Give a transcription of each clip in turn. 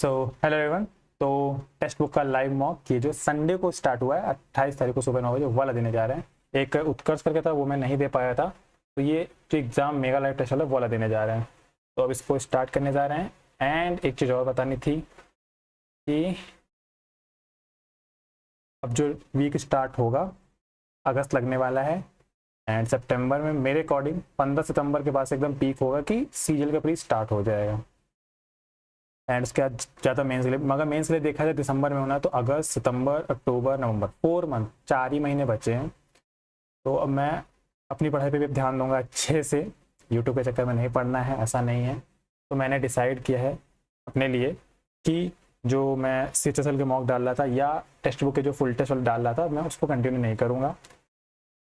So hello everyone. तो text book का live mock ये जो संडे को स्टार्ट हुआ है 28 तारीख को सुबह 9 बजे वाला देने जा रहे हैं। एक उत्कर्ष करके था वो मैं नहीं दे पाया था, तो ये जो एग्ज़ाम मेगा लाइव टेस्ट वाला वाला देने जा रहे हैं। तो अब इसको स्टार्ट करने जा रहे हैं। एंड एक चीज़ और बतानी थी कि अब जो वीक स्टार्ट होगा अगस्त लगने वाला है एंड सितंबर में मेरे अकॉर्डिंग 15 सितंबर के बाद से एकदम पीक होगा कि सीजल का प्री स्टार्ट हो जाएगा। एंड उसके बाद ज़्यादा मेंस के लिए, मगर मेंस के लिए देखा जाए दिसंबर में होना है तो अगस्त सितंबर अक्टूबर नवंबर 4 मंथ 4 ही महीने बचे हैं। तो अब मैं अपनी पढ़ाई पे भी ध्यान दूंगा अच्छे से। यूट्यूब के चक्कर में नहीं पढ़ना है, ऐसा नहीं है। तो मैंने डिसाइड किया है अपने लिए कि जो मैं CHSL के मॉक डाल रहा था या टेक्स्ट बुक के जो फुल टेस्ट डाल रहा था मैं उसको कंटिन्यू नहीं करूँगा।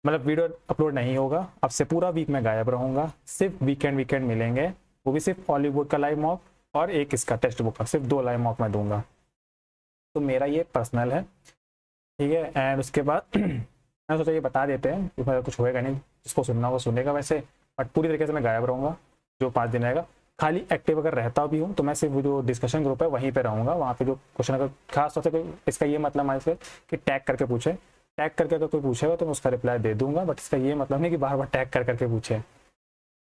मतलब वीडियो अपलोड नहीं होगा, अब से पूरा वीक मैं गायब रहूँगा। सिर्फ वीकेंड मिलेंगे, वो भी सिर्फ हॉलीवुड का लाइव मॉक और एक इसका टेक्स्ट बुक का, सिर्फ 2 लाइव मॉक मैं दूंगा। तो मेरा ये पर्सनल है, ठीक है। एंड उसके बाद मैं सोचा ये बता देते हैं कि कुछ होएगा नहीं, जिसको सुनना वो सुनेगा वैसे, बट पूरी तरीके से मैं गायब रहूँगा जो 5 दिन रहेगा। खाली एक्टिव अगर रहता भी हूँ तो मैं सिर्फ जो डिस्कशन ग्रुप है वहीं पे रहूँगा। वहाँ पे जो क्वेश्चन अगर खास तौर से कोई, इसका ये मतलब मान से कि टैग करके पूछे, टैग करके अगर कोई पूछेगा तो मैं उसका रिप्लाई दे दूंगा, बट इसका ये मतलब नहीं कि बार बार टैग करके पूछे।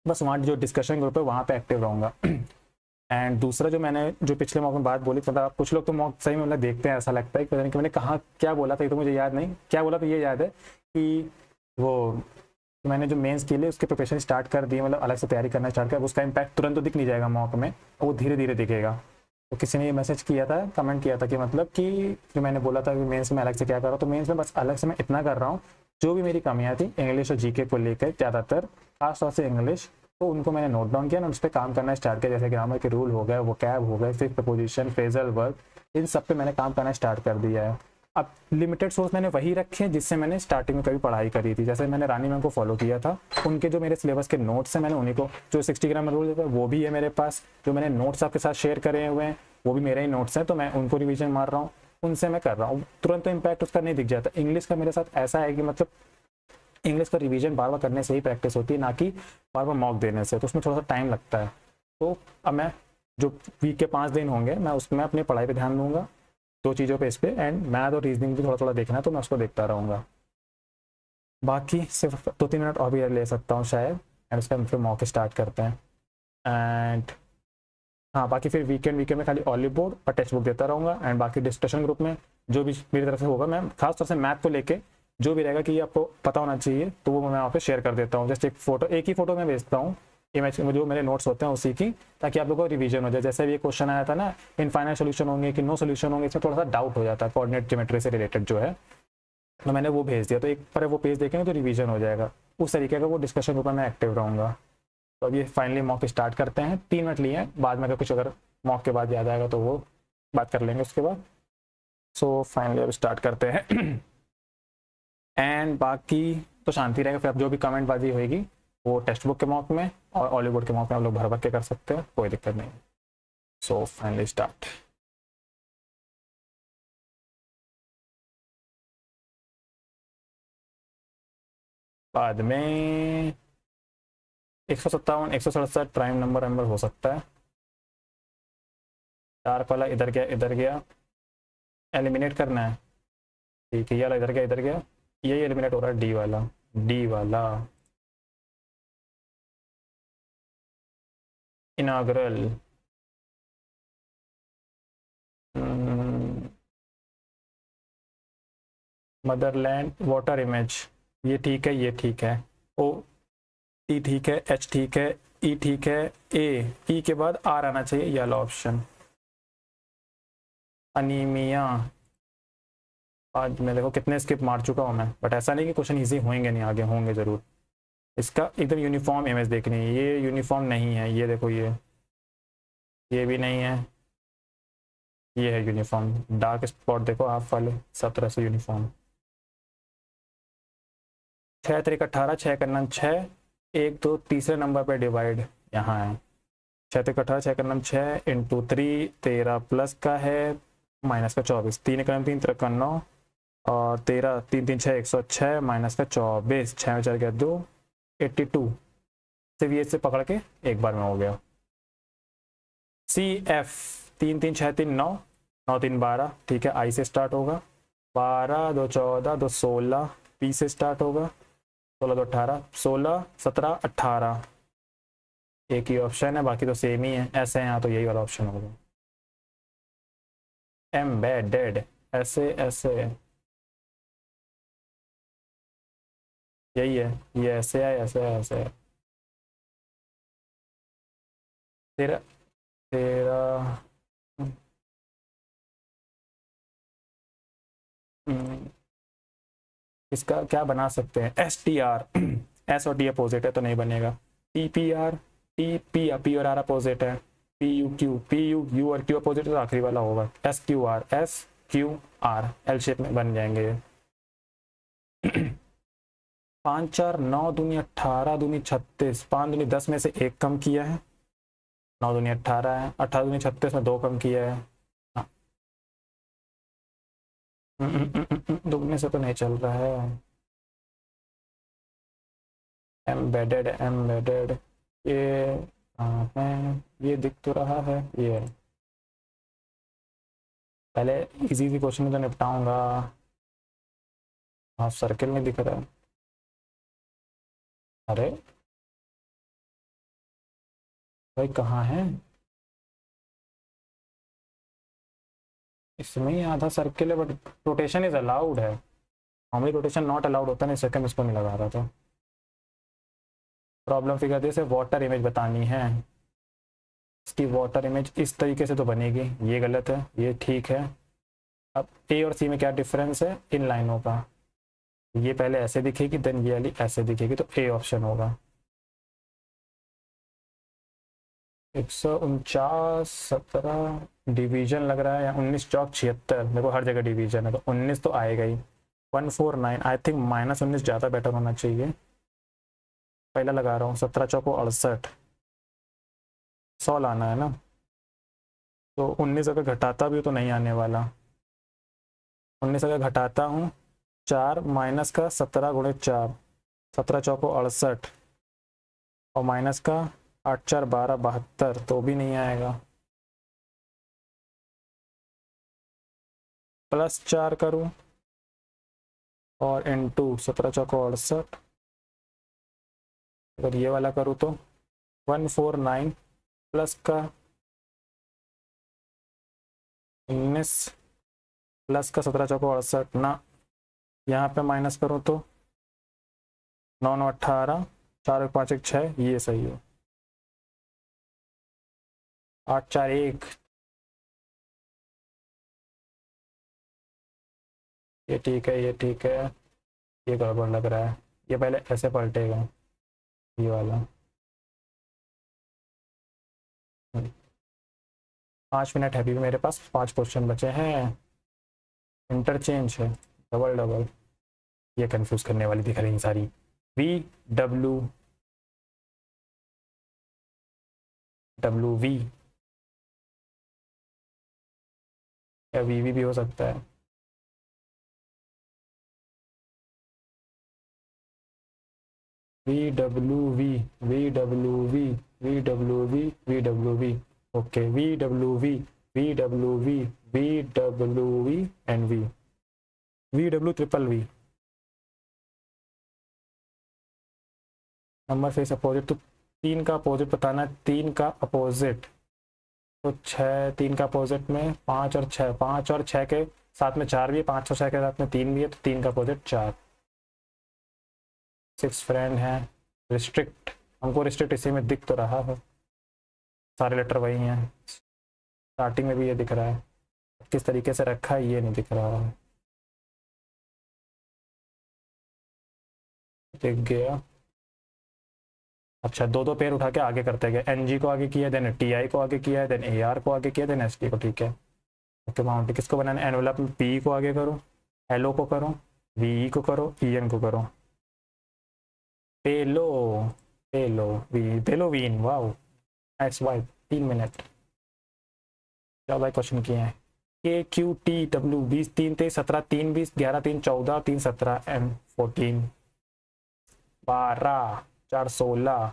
बस वहाँ जो डिस्कशन ग्रुप है वहाँ पे एक्टिव रहूँगा। एंड दूसरा जो मैंने जो पिछले मॉक में बात बोली, मतलब कुछ लोग तो मॉक सही में मतलब देखते हैं, ऐसा लगता है कि पता नहीं कि मैंने कहाँ क्या बोला था, ये तो मुझे याद नहीं क्या बोला। तो ये याद है कि वो तो मैंने जो मेंस के लिए उसके प्रिपरेशन स्टार्ट कर दी, मतलब अलग से तैयारी करना स्टार्ट कर। उसका इम्पैक्ट तुरंत तो दिख नहीं जाएगा मॉक में, वो धीरे धीरे दिखेगा। तो किसी ने ये मैसेज किया था, कमेंट किया था कि मतलब कि जो मैंने बोला था कि मेंस में अलग से क्या कर रहा हूँ, तो मेंस में बस अलग से मैं इतना कर रहा हूँ जो भी मेरी कमियाँ थी इंग्लिश और जीके को लेकर, ज़्यादातर खास तौर से इंग्लिश, तो उनको मैंने नोट डाउन किया और उस पर काम करना स्टार्ट किया। जैसे ग्रामर के रूल हो गए, वो कैब हो गए, फिर प्रपोजिशन, फ्रेजल वर्ब, इन सब पे मैंने काम करना स्टार्ट कर दिया है। अब लिमिटेड सोर्स मैंने वही रखे हैं जिससे मैंने स्टार्टिंग में कभी पढ़ाई करी थी। जैसे मैंने रानी मैम को फॉलो किया था, उनके जो मेरे सिलेबस के नोट्स हैं मैंने उन्हीं को, जो 60 ग्रामर रूल है वो भी है मेरे पास, जो मैंने नोट्स आपके साथ शेयर करे हुए हैं वो भी मेरे ही नोट्स हैं, तो मैं उनको रिवीजन मार रहा हूँ, उनसे मैं कर रहा हूँ। तुरंत तो इम्पैक्ट उसका नहीं दिख जाता। इंग्लिश का मेरे साथ ऐसा है कि मतलब इंग्लिश का रिवीजन बार बार करने से ही प्रैक्टिस होती है, ना कि बार बार मॉक देने से, तो उसमें थोड़ा सा टाइम लगता है। तो अब मैं जो वीक के 5 दिन होंगे मैं उसमें अपनी पढ़ाई पे ध्यान दूंगा, 2 चीज़ों पे, इस पे एंड मैथ और रीजनिंग भी थोड़ा थोड़ा देखना है तो मैं उसको देखता रहूँगा। बाकी सिर्फ 2-3 मिनट और भी ले सकता हूँ शायद, एंड उसका फिर मॉक स्टार्ट करते हैं। एंड हाँ, बाकी फिर वीकेंड में खाली हॉलीवुड और टेक्स्ट बुक देता रहूँगा। एंड बाकी डिस्कशन ग्रुप में जो भी मेरी तरफ से होगा, मैं खास तौर से मैथ को लेके जो भी रहेगा कि ये आपको पता होना चाहिए तो वो मैं वहाँ पे शेयर कर देता हूँ। जस्ट एक ही फोटो मैं भेजता हूँ इमेज, जो मेरे नोट्स होते हैं उसी की, ताकि आप लोगों को रिवीजन हो जाए। जैसे ये क्वेश्चन आया था ना, इनफाइनाइट सोल्यूशन होंगे कि नो सोल्यूशन होंगे, इसमें थोड़ा सा डाउट हो जाता है कोऑर्डिनेट ज्योमेट्री से रिलेटेड जो है, तो मैंने वो भेज दिया। तो एक पर वो पेज देखेंगे तो रिवीजन हो जाएगा। उस तरीके का वो डिस्कशन ग्रुप में मैं एक्टिव रहूँगा। तो अब ये फाइनली मॉक स्टार्ट करते हैं। 3 मिनट लिए हैं, बाद में अगर कुछ अगर मॉक के बाद याद आएगा तो वो बात कर लेंगे उसके बाद। सो फाइनली अब स्टार्ट करते हैं। एंड बाकी तो शांति रहेगा। फिर अब जो भी कमेंट बाजी होगी वो टेक्स्ट बुक के मॉक में और हॉलीवुड के मॉक में आप लोग भर भर के कर सकते हैं, कोई दिक्कत नहीं। So finally start. बाद में 157 167 प्राइम नंबर हो सकता है। डार्क वाला इधर गया, एलिमिनेट करना है, ठीक है। ये वाला इधर गया, यही एलिमिनेट हो रहा है, डी वाला इनाग्रल। मदरलैंड वाटर इमेज, ये ठीक है, ये ठीक है। ओ टी ठीक है, एच ठीक है, ई ठीक है, ए ई के बाद आर आना चाहिए, ये वाला ऑप्शन। अनीमिया, आज मैं देखो कितने स्किप मार चुका हूँ मैं, बट ऐसा नहीं कि क्वेश्चन इजी होंगे नहीं, आगे होंगे जरूर। इसका एकदम यूनिफॉर्म इमेज देखनी है, ये यूनिफॉर्म नहीं है, ये देखो ये भी नहीं है, ये है यूनिफॉर्म। डार्क स्पॉट देखो हाफ वाले, सब तरह से यूनिफॉर्म। 6 तरीका 18, 6 करना 6, 1 2 तीसरे नंबर पे डिवाइड यहाँ है। 6 तरीका 18, 6 करना 6 इंटू 3, 13 प्लस का है माइनस का 24, 3 करना 3 3 9 और 13 3 3 6 106 माइनस का 24, 6 में 4 गया 2, 82। सिर्फ ये से पकड़ के एक बार में हो गया। सी एफ 3 3 6 3 9, 9 3 12, ठीक है, आई से स्टार्ट होगा। 12 2 14 2 16, पी से स्टार्ट होगा। 16 2 18, 16 17 18, एक ही ऑप्शन है, बाकी तो सेम ही है, ऐसे हैं यहाँ, तो यही वाला ऑप्शन होगा, एम्बेडेड। ऐसे ऐसे यही है, ये ऐसे है, ऐसे है, ऐसे है। तेरा तेरा हम्म, इसका क्या बना सकते हैं, एस टी आर। एस और टी अपोजिट है तो नहीं बनेगा। T P R, T P, P और आर अपोजिट है। P U Q, P U, you और क्यू अपोजिट है तो आखिरी वाला होगा S Q R, S Q R, L shape में बन जाएंगे। 5 4 9 दूनी 18 दूनी 36, 5 दूनी 10 में से एक कम किया है, 9 दूनी 18 है, 18 दूनी 36 में दो कम किया है। हाँ। दुगने से तो नहीं चल रहा है। एम्बेडेड एम्बेडेड, ये है, ये दिख तो रहा है, ये है। पहले इजी इजी क्वेश्चन में तो निपटाऊंगा। हाफ सर्किल में दिख रहा है, अरे भाई कहाँ है, इसमें ही आधा सर्किल है, बट रोटेशन इज अलाउड है, नॉर्मली रोटेशन नॉट अलाउड होता है, नहीं सेकंड इसको नहीं लगा रहा था। प्रॉब्लम फिगर दे से वाटर इमेज बतानी है, इसकी वाटर इमेज इस तरीके से तो बनेगी, ये गलत है, ये ठीक है। अब ए और सी में क्या डिफरेंस है, इन लाइनों का, ये पहले ऐसे दिखेगी देन ये वाली ऐसे दिखेगी, तो ए ऑप्शन होगा। 149 17 डिवीजन लग रहा है, या 19 चौक 76, मेरे को हर जगह डिवीजन है तो 19 तो आएगा ही। 149, आई थिंक -19 ज़्यादा बेटर होना चाहिए, पहला लगा रहा हूँ। 17 चौको 68, 100 लाना है ना, तो 19 अगर घटाता भी हो तो नहीं आने वाला। 19 अगर घटाता हूँ, 4 माइनस का 17 गुणे 4, 17 चौको 68, और माइनस का 8 4 12 72, तो भी नहीं आएगा। +4 करूँ और इंटू 17 चौको 68, अगर ये वाला करूँ तो 149 प्लस का 19 प्लस का 17 चौको 68 ना, यहाँ पे माइनस करूँ तो 9 9 18, 4 1 5 1 6, ये सही है। 8 4 1, ये ठीक है, ये ठीक है, ये गड़बड़ लग रहा है, ये पहले ऐसे पलटेगा, ये वाला। 5 मिनट है अभी भी मेरे पास, 5 क्वेश्चन बचे हैं, इंटरचेंज है, डबल डबल, ये कंफ्यूज करने वाली दिख रही सारी। वी डब्ल्यू डब्ल्यू वी, या वी भी हो सकता है। V W V, V W V, V W V, V W V, okay, V W V, V W V, V W V and V W triple V. Number face opposite, तो 3 का opposite बताना है, 3 का opposite, तो 6, 3 का opposite में 5 और 6, 5 और 6 के साथ में 4 भी है, 5 और 6 के साथ में 3 भी है, तो 3 का अपोजिट 4। 6 फ्रेंड है, रिस्ट्रिक्ट, हमको रिस्ट्रिक्ट इसी में दिख तो रहा है, सारे लेटर वही हैं, स्टार्टिंग में भी ये दिख रहा है, किस तरीके से रखा है ये नहीं दिख रहा है, दिख गया। अच्छा, दो दो पेयर उठा के आगे करते गए, एन जी को आगे किया, देन टी आई को आगे किया, देन ए आर को आगे किया, देन एस टी को, ठीक है। ओके, माउंट किसको बनाना है, एनवेलप में पी को आगे करो, एल ओ को करो, वी को करो, ई एन को करो, पेलो, पेलो वी, पेलो वीन, वाओ, एक्स वाई, 3 मिनट। क्या भाई क्वेश्चन किए हैं, के क्यू टी डब्ल्यू, 20 3 23 17 3 20 11 3 14 3 17 एम 14, 12 4 16,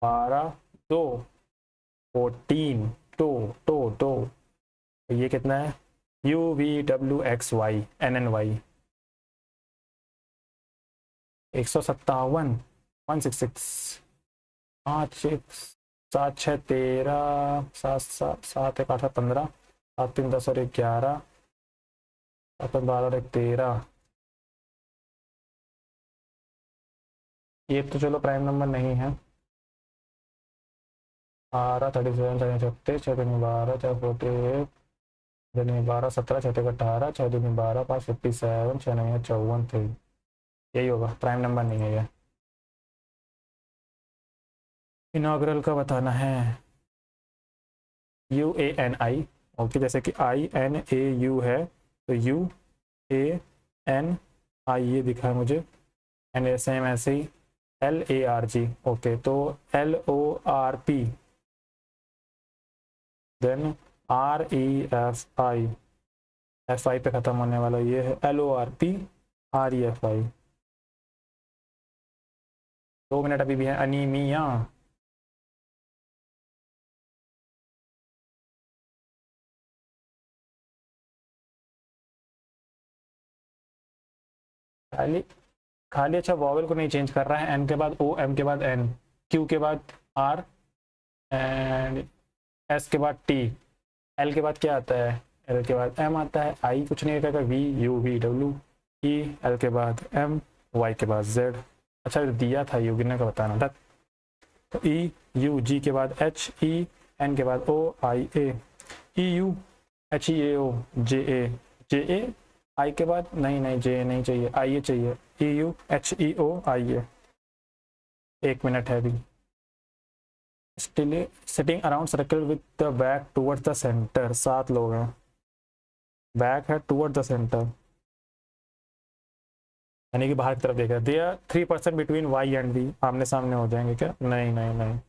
12 2 14, 2 2 2 तो ये कितना है, UVWXY NNY 157, 166, 5 6 7 6 13, 7 7 7 1 8 15, 7 3 10 और 11, 7 12 और 1 13। ये तो चलो प्राइम नंबर नहीं है। 12 37 36 6 दूनी 12 4 48 दूनी 12 17 6 18 6 दूनी 12 5 57 6 9 54 थे। यही होगा, प्राइम नंबर नहीं है ये। इनॉग्रल का बताना है, UANI। ओके, जैसे कि INAU है तो UANI ये दिखा है मुझे, एंड सेम ऐसे ही LARG। ओके, तो LORP, देन REFI, FI पे खत्म होने वाला ये है LORP REFI। 2 मिनट अभी भी है। अनीमिया, खाली खाली अच्छा वॉवल को नहीं चेंज कर रहा है, एन के बाद ओ, एम के बाद एन, क्यू के बाद आर, एंड एस के बाद टी, एल के बाद क्या आता है, एल के बाद एम आता है, आई कुछ नहीं करेगा, V U V W E, L के बाद एम, वाई के बाद जेड। अच्छा दिया था यू, गिनने का बताना था। तो ई यू, जी के बाद एच ई, एन के बाद ओ आई ए, ई यू एच ई ए ओ, जे ए आई के बाद, नहीं नहीं जे नहीं चाहिए, आई ए चाहिए, EUHEO IE। 1 मिनट है अभी। Still sitting around circle with the back towards the centre, 7 लोग हैं, बैक है टूवर्ड द सेंटर, यानी कि बाहर की तरफ देख रहे हैं। They are 3% between Y and V, आमने सामने हो जाएंगे क्या, नहीं नहीं नहीं,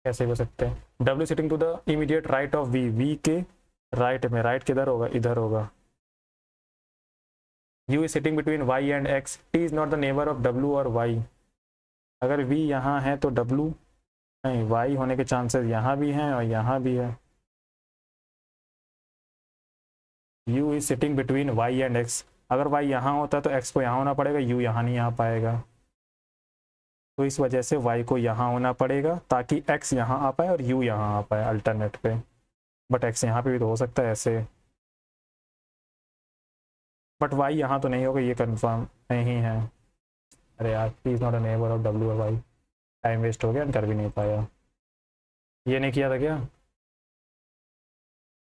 कैसे हो सकते हैं। W sitting to the immediate right of V, V के राइट में, राइट किधर होगा, इधर होगा। U is sitting between Y and X, T is not the neighbor of W और Y। अगर V यहाँ है तो W नहीं, Y होने के चांसेस यहाँ भी हैं और यहाँ भी है। U is sitting between Y and X, अगर Y यहाँ होता तो X को यहाँ होना पड़ेगा, U यहाँ नहीं आ पाएगा, तो इस वजह से Y को यहाँ होना पड़ेगा ताकि X यहाँ आ पाए और U यहाँ आ पाए अल्टरनेट पे। बट X यहाँ पे भी तो हो सकता है ऐसे, बट Y यहाँ तो नहीं होगा, ये कंफर्म नहीं है। अरे यार, P is not a neighbour of W और Y। टाइम वेस्ट हो गया, कर भी नहीं पाया। ये नहीं किया था क्या,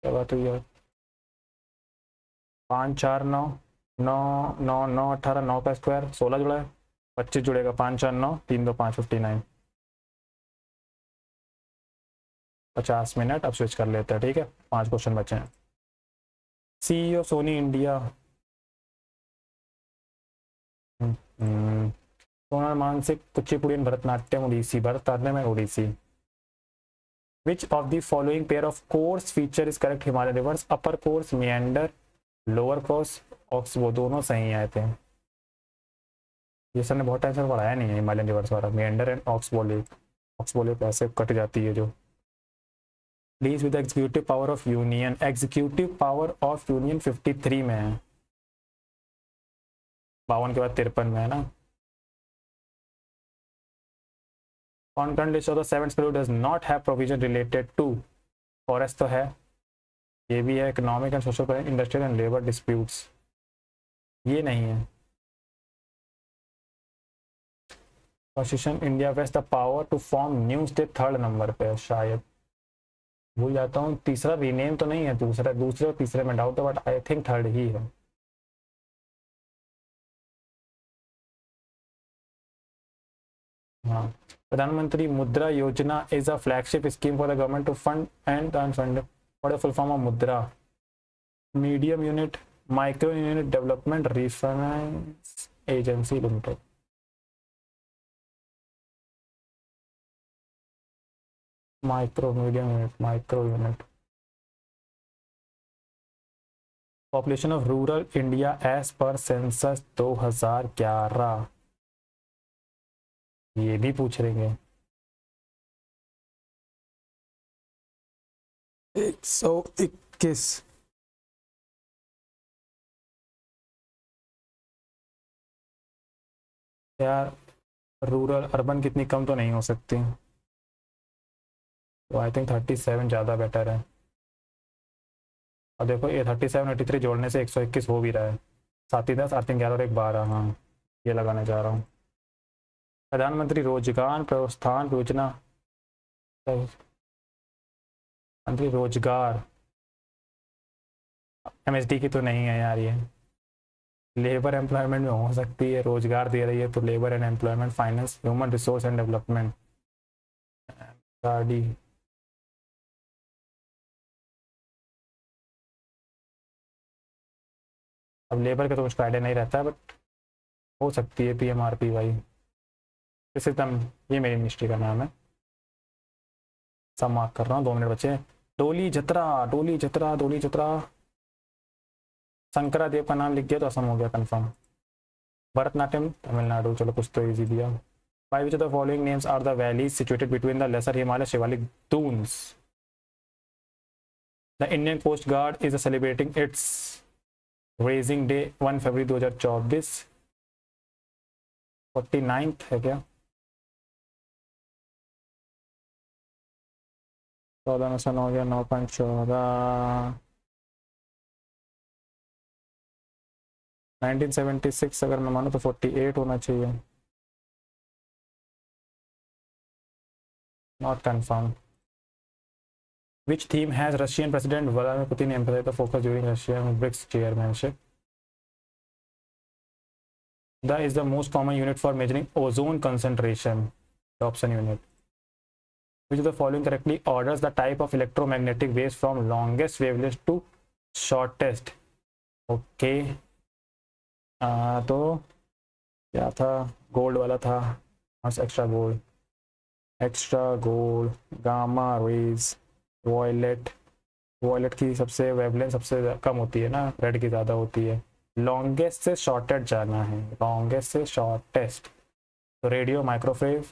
क्या बात हुई यार। 5 4 9 9 9 9 18, 9 का स्क्वायर 16 जुड़ा है, 25 जुड़ेगा, 5 4 9 3 2 5 59। 50 मिनट, अब स्विच कर लेते हैं, ठीक है। 5 क्वेश्चन बचे हैं। CEO सोनी इंडिया, सोनल मानसिक, कुचिपुड़ियन, भरतनाट्यम ओडिसी, भरतनाट्यम में Odissi. Which of the following pair of course feature is correct, Himalaya rivers, upper course, meander, lower course, ox, वो दोनों सही आए थे। ये सर ने बहुत टाइम से पढ़ाया नहीं है हिमालयन रिवर्स वाला, मियंडर एंड ऑक्सबोलिक ऐसे कट जाती है जो। Please with executive power of union, executive power of union 53 में है, 52 के बाद 53 में है ना। Concurrent list of the 7 schedule does not have provision related to, forest तो है, ये भी है, economic and social, industrial and labour disputes, ये नहीं है। Constitution India vest the power to form new state 3rd number पे, शायद भूल जाता हूँ। तीसरा रीनेम तो नहीं है, दूसरे और तीसरे में डाउट है, बट आई थिंक 3rd ही है। हाँ, Pradhan Mantri Mudra Yojana is a flagship scheme for the government to fund and unfund, what is full form of Mudra, medium unit micro unit development refinance agency limited. Micro medium unit micro unit. Population of rural India as per census 2011, ये भी पूछ रहे हैं। 121। यार rural urban कितनी कम तो नहीं हो सकती, तो आई थिंक 37 ज़्यादा बेटर है। और देखो ये 37 83 जोड़ने से 121 हो भी रहा है। 7 10 8 3 11 और 1 12, हाँ ये लगाने जा रहा हूँ। प्रधानमंत्री रोजगार प्रोत्साहन योजना, मंत्री रोजगार, एमएसडी की तो नहीं है यार ये। लेबर एम्प्लॉयमेंट में हो सकती है, रोजगार दे रही है तो labour and employment finance human resource and development गाड़ी। अब लेबर का तो मुझको आइडिया नहीं रहता है, बट हो सकती है PMRPY। इस एकदम, ये मेरी मिनिस्ट्री का नाम है। सब मार्क कर रहा हूँ, 2 मिनट बचे। डोली जतरा, डोली जतरा, डोली जतरा। शंकरा देव का नाम लिख दिया तो असम हो गया कंफर्म। भरतनाट्यम तमिलनाडु, चलो कुछ तो इजी दिया। By which of the following names are the valleys situated between the Lesser Himalaya Shivalik dunes? The Indian Coast Guard is celebrating its Raising Day 1 February 2024। 49th है क्या? 14 में से 9 गया, 9 5 14। 1976 अगर मैं मानूँ तो 48 होना चाहिए। Not confirmed. Which theme has Russian President Vladimir Putin emphasized the focus during Russian BRICS chairmanship? The is the most common unit for measuring ozone concentration. The option unit. Which of the following correctly orders the type of electromagnetic waves from longest wavelength to shortest? Okay. तो क्या था? Gold वाला था, extra gold, extra gold, gamma rays, violet. Violet की सबसे wavelength सबसे कम होती है ना, रेड की ज़्यादा होती है। लॉन्गेस्ट से शॉर्टेस्ट जाना है, लॉन्गेस्ट से शॉर्टेस्ट। तो radio, microwave,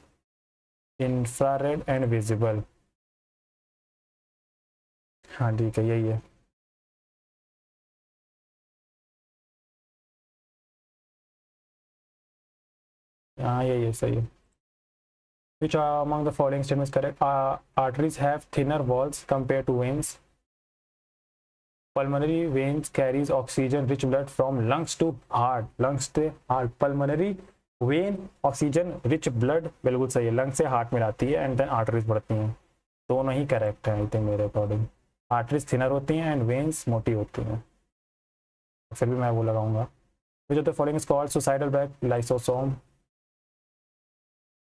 infrared and visible. हाँ ठीक है, यही है। हाँ यही है, सही है। Which among the following statements correct? Arteries have thinner walls compared to veins. Pulmonary veins carries oxygen rich blood from lungs to heart. Lungs से heart. Pulmonary vein oxygen rich blood बिल्कुल सही है, लंग से heart में आती है and then arteries बढ़ती हैं। दोनों ही करेक्ट है आई थिंक मेरे अकॉर्डिंग। आर्टरीज थिनर होती हैं एंड वेन्स मोटी होती हैं। फिर भी मैं वो लगाऊंगा। Which of the following is called suicidal back lysosome?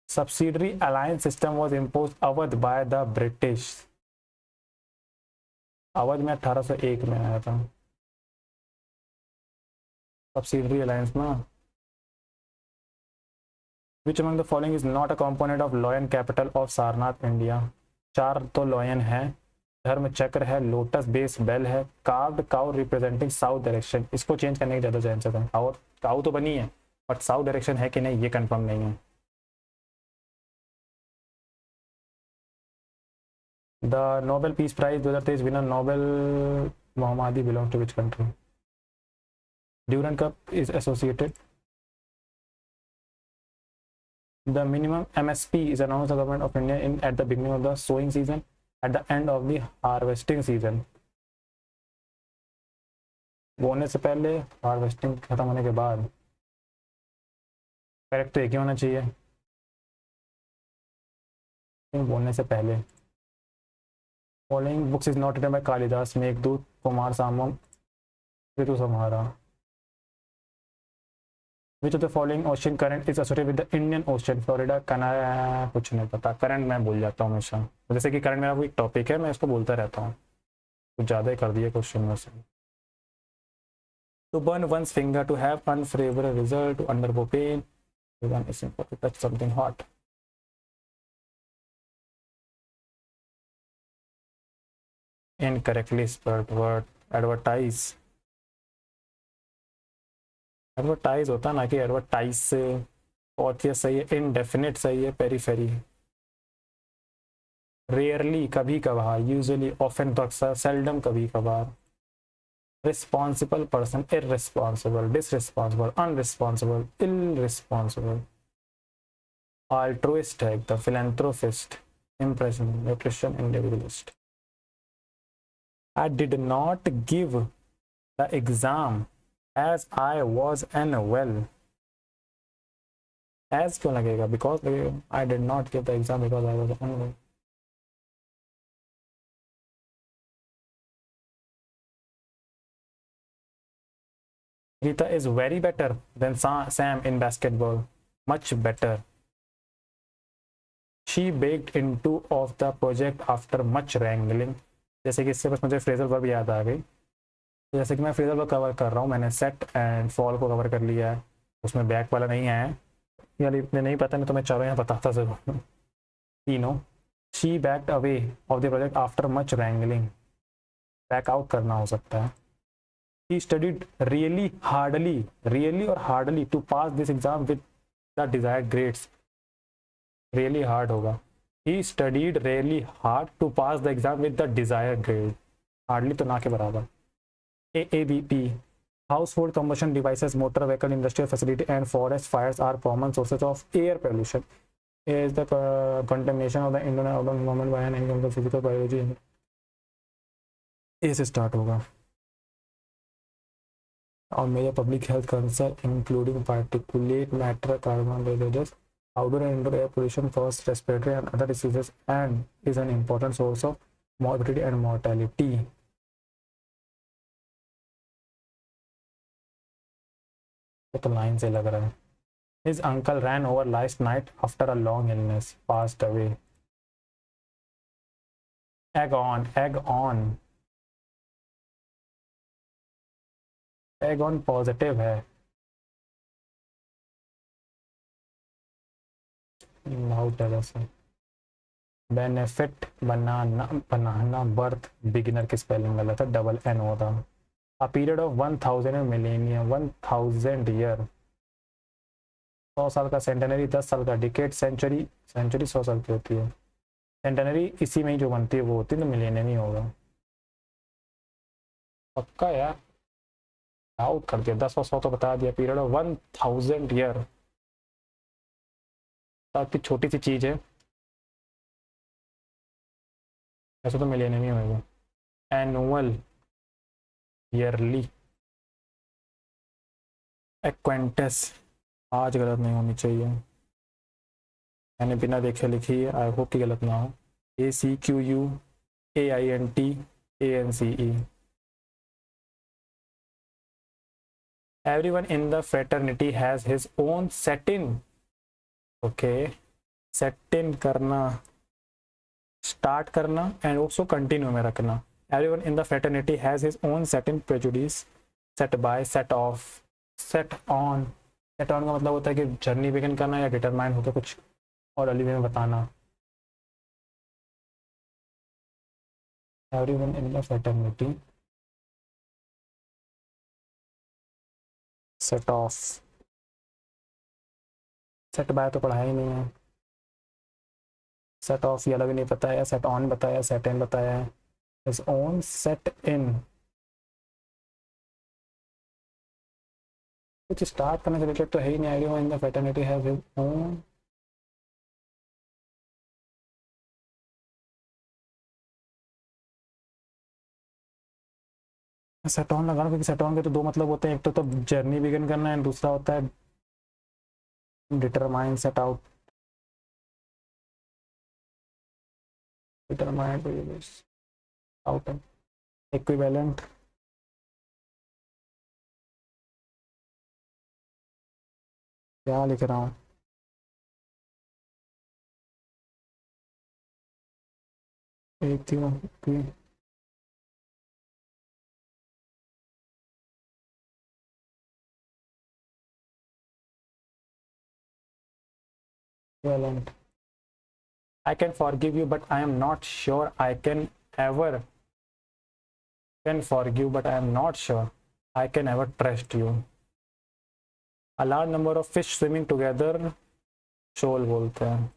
Subsidiary alliance system was imposed Awadh by the British. Awadh में 1801 में आया था सब्सिडरी अलायंस ना। Which among the following is not a component of Loyan capital of Sarnath, India? 4 तो lion है, धर्म चक्र है, लोटस बेस बेल है, carved cow representing south direction. इसको चेंज करने की ज़्यादा चांसेस है। और काउ तो बनी है बट साउथ डायरेक्शन है कि नहीं ये कंफर्म नहीं है। The Nobel peace prize 2023 winner Nobel Mohammadi belong to which country? Durand cup is associated. The minimum MSP is announced by the government of India at the beginning of the sowing season, at the end of the harvesting season. बोने से पहले, harvesting खत्म होने के बाद। Correct तो एक ही होना चाहिए, बोलने से पहले। Following books is not written by Kalidas, Meghdoot, Kumarasambhavam, Ritusamhara. Which of the following ocean current is associated with the Indian Ocean? Florida, Canada, कुछ नहीं पता। करंट मैं भूल जाता हूँ हमेशा, जैसे कि करंट मेरा कोई टॉपिक है मैं इसको बोलता रहता हूँ, कुछ ज़्यादा ही कर दिया क्वेश्चन में से। To burn one's finger, to have unfavorable result, to undergo pain, one is important to touch something hot. Incorrectly spelled word advertise। Advertise होता ना कि एडवर्टाइज से। और क्या सही है? इनडेफिनिट सही है, पेरीफेरी। रेयरली कभी कभार, यूजुअली ऑफन तो अक्सर, सेल्डम कभी कभार, रिस्पॉन्सिबल पर्सन इररिस्पॉन्सिबल, डिसरिस्पॉन्सिबल अनरिस्पॉन्सिबल, इलरिस्पॉन्सिबल, altruist है एकदम, philanthropist, impression, nutrition, individualist. I did not give the exam as I was unwell. As क्यों लगेगा? Because लगेगा. I did not give the exam because I was unwell. Rita is very better than Sam in basketball. Much better. She baked into of the project after much wrangling. जैसे कि इससे बस मुझे phrasal verb याद आ गई। जैसे कि मैं फ्रेजल वर्ब कवर कर रहा हूँ, मैंने सेट एंड फॉल को कवर कर लिया है, उसमें बैक वाला नहीं आया है, यार इतने नहीं पता, मैं तुम्हें चारों यहाँ बताता जरूर तीनों। She backed away of the project after much wrangling, back out करना हो सकता है। ही स्टडीड रियली और hardly to pass this exam with the desired grades. Really hard होगा। He studied really hard to pass the exam with the desired grade, hardly तो ना के बराबर। AABP, household combustion devices, motor vehicle, industrial facility and forest fires are common sources of air pollution. Air is the contamination of the internal environment by an animal, the physical biology. A से start होगा। और major public health concern including particulate matter, carbon dioxide, outdoor and indoor air pollution causes respiratory and other diseases and is an important source of morbidity and mortality. तो line से लग रहा है। His uncle ran over last night after a long illness, passed away. Egg on, egg on, egg on positive है। से benefit, बनाना birth, beginner की spelling गलत है, डबल एन होता। A period of 1000 millennium, 1000 year, 100 साल का सेंटेनरी, 10 साल का डिकेड, सेंचुरी 100 साल की होती है, सेंटेनरी इसी में ही जो बनती है वो होती है, तो मिलेनियम ही होगा पक्का यार, आउट कर दिया। 10 और 100 तो बता दिया। पीरियड ऑफ 1000 ईयर, काफी छोटी सी चीज है, ऐसा तो मिलेनियम ही होगा। Annual, yearly. एक्वेंटस, आज गलत नहीं होनी चाहिए, मैंने बिना देखे लिखी है, आई होप कि गलत ना हो। ACQUAINTANCE, everyone in the fraternity has his own set-in. Okay, set-in करना, स्टार्ट करना एंड उसको कंटिन्यू में रखना। everyone in the fraternity has his own set-in prejudice, set by, set off, set on। set on का मतलब होता है कि जर्नी बिगिन करना या डिटरमाइन होकर कुछ और अली में बताना। everyone in the fraternity, set off, set by तो पढ़ा ही नहीं है, set off ये अलग नहीं बताया, set on बताया, set in बताया है, his own set in। कुछ स्टार्ट करने से रिलेटेड तो है ही नहीं। everyone in the fraternity has his own, set on लगाना, क्योंकि सेट ऑन के तो दो मतलब होते हैं, एक तो जर्नी बिगिन करना है, दूसरा होता है determine, set out, determine out, equivalent. क्या लिख रहा हूँ? एक थी equivalent. I can forgive you, but I am not sure I can ever can forgive, but I am not sure I can ever trust you. A large number of fish swimming together, shoal बोलते हैं।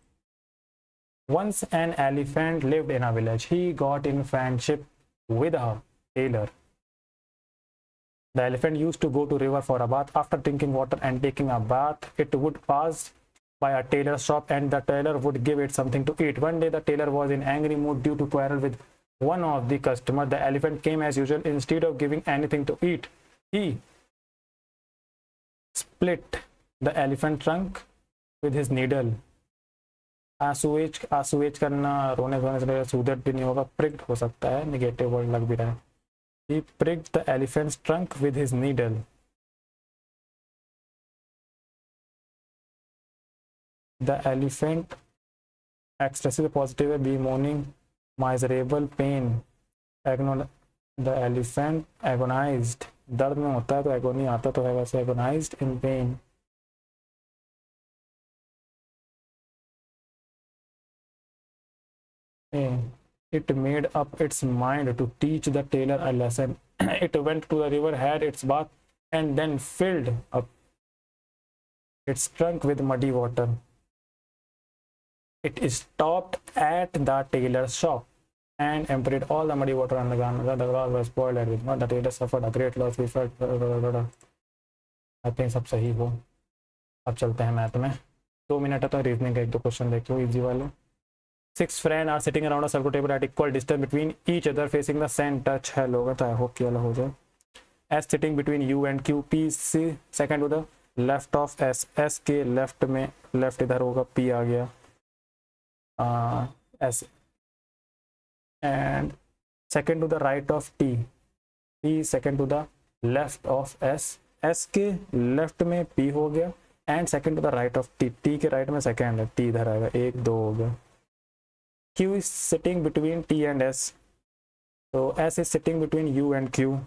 Once an elephant lived in a village. He got in friendship with a tailor. The elephant used to go to river for a bath. After drinking water and taking a bath, it would pass by a tailor's shop and the tailor would give it something to eat. One day the tailor was in angry mood due to quarrel with one of the customers. The elephant came as usual. Instead of giving anything to eat, he split the elephant trunk with his needle. आसुएज करना, रोने धोने से सूदट भी नहीं होगा, प्रिक्ड हो सकता है, निगेटिव वर्ड लग भी रहा है. He pricked the elephant's trunk with his needle. The elephant expresses positive bemoaning miserable pain. The elephant agonized. दर्द में होता है तो एगोनी आता तो है, वैसे agonized in pain. It made up its mind to teach the tailor a lesson. It went to the river, had its bath, and then filled up its trunk with muddy water. It stopped at the tailor's shop and emptied all the muddy water on the ground. The grass was spoiled and with mud. The tailor suffered a great loss. We felt. I think सब सही हो. अब चलते हैं math में. 2 minute है तो reasoning का एक दो क्वेश्चन देखो इजी वाले. 6 friends are sitting around a circle table at equal distance between each other facing the center. 6 लोग हैं तो आई होप कि अलग हो जाए. S sitting between U and Q. P C second to the left of S. S के left में, left इधर होगा, P आ गया. S and second to the right of T. T second to the left of S. S के left में P हो गया and second to the right of T. T के राइट में सेकेंड है, T इधर आएगा. 1 2 हो गया. Q is sitting between T and S. So S is sitting between U and Q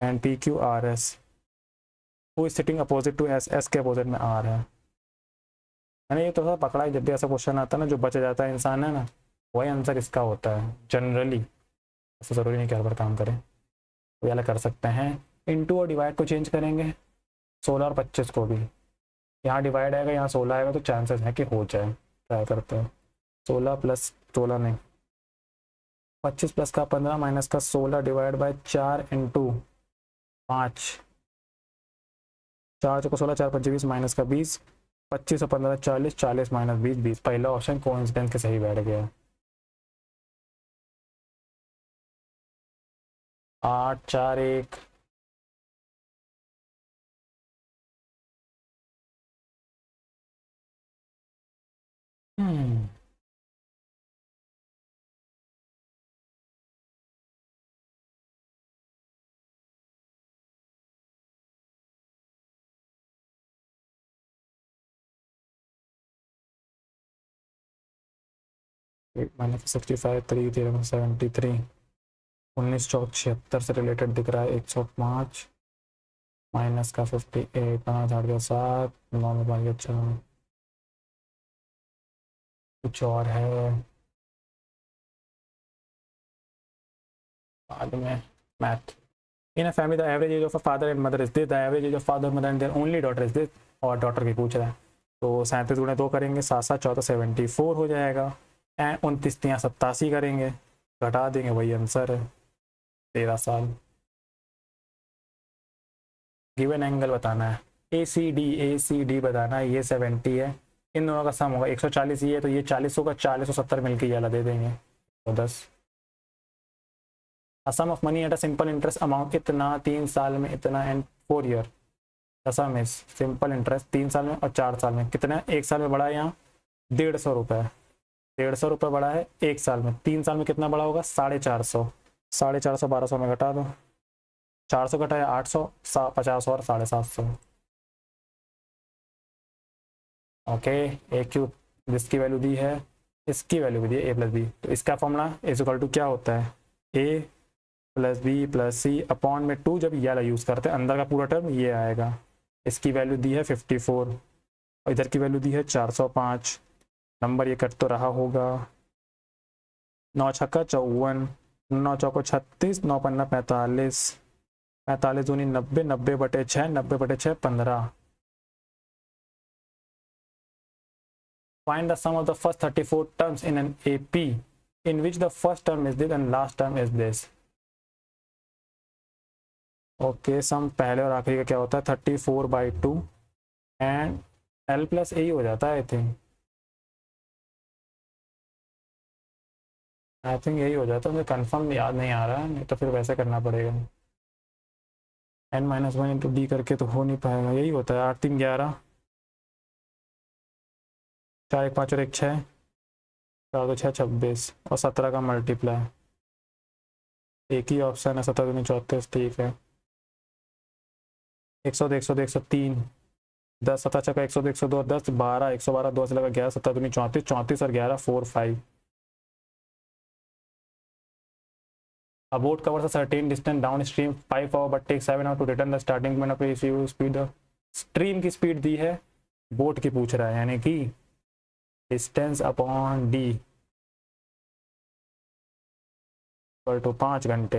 and P Q R S. Who is sitting opposite to S? S के opposite में R है. मैंने ये थोड़ा सा पकड़ा है, जब भी ऐसा क्वेश्चन आता है ना, जो बच जाता है इंसान है ना, वही आंसर इसका होता है जनरली. ऐसा ज़रूरी नहीं कि हर बार काम करें. तो ये कर सकते हैं. इनटू और डिवाइड को चेंज करेंगे. 16 और 25 को भी. यहाँ डिवाइड आएगा, यहाँ 16 आएगा, तो चांसेस है कि हो जाए. ट्राई करते हैं. 16 प्लस 16 नहीं, 25 प्लस का 15 माइनस का 16 डिवाइड बाय 4 इंटू 5. 4 को 16, 4 5 20 माइनस का 20, 25 और 15 40, 40 माइनस 20 20. पहला ऑप्शन कोइंसिडेंस के सही बैठ गया. 8 4 1. माइनस 65 3 3 73. 19 चौक 76 से रिलेटेड दिख रहा है. 105 माइनस का 58, 5 8 गया 7, 9 में 5 गया 4. कुछ और है बाद में. Math. In a family the average age of a father and mother is this. The average age of father mother and their only daughter is this. और डॉटर की पूछ रहा है, तो 37 गुणे 2 करेंगे, 7 7 14 74 हो जाएगा. एंड 29 3 87 करेंगे, घटा देंगे, वही आंसर है. 13 साल. गिवन एंगल बताना है. ए सी डी बताना है. ये 70 है. इन दोनों का सम होगा 140. ये तो ये 40 होगा, 40 और 70 मिलकर ये वाला दे देंगे, तो 10. Sum of money at a simple interest amount इतना, 3 साल में इतना, and 4 year. Sum is simple interest 3 साल में और 4 साल में कितना है. 1 साल में बढ़ा है यहाँ 150 रुपये. 150 रुपये बढ़ा है 1 साल में. 3 साल में कितना बढ़ा होगा, 450. 450 1200 में घटा दो. 400 घटाया 800, 50 और 750. ओके. ए क्यूब जिसकी वैल्यू दी है, इसकी वैल्यू भी दी है ए प्लस बी. तो इसका फॉर्मूला इज इक्वल टू क्या होता है, ए प्लस बी प्लस सी अपॉन में 2. जब ये वाला यूज़ करते हैं अंदर का पूरा टर्म ये आएगा. इसकी वैल्यू दी है 54 और इधर की वैल्यू दी है 405. नंबर ये कट तो रहा होगा. 9 छक्का 54, 9 चौको 36, 9 पन्ना 45, 45 दूनी 90, 90 बटे 6, 90 बटे 6 15. Find the sum of the first 34 terms in an AP in which the first term is this and last term is this. Okay sum पहले और आखिरी का क्या होता है 34/2 एंड L प्लस ए हो जाता है आई थिंक यही हो जाता है, मुझे कंफर्म याद नहीं आ रहा है, नहीं तो फिर वैसे करना पड़ेगा। n-1 × d करके तो हो नहीं पाएगा, यही होता है 8 3 11 4 1 5 और 1 6 4 2 6 26 और 17 का मल्टीप्लाई, एक ही ऑप्शन है 17 दूनी 34, ठीक है। 100 100 103 10 17 का 100 102 10 12 112 2 से लगा 11 17 दूनी 34 34 और 11 4 5। A boat covers a certain distance downstream 5 hours but takes 7 hours to return the starting point of a speed। Stream की स्पीड दी है, बोट की पूछ रहा है, यानी कि distance upon D equal to 5 घंटे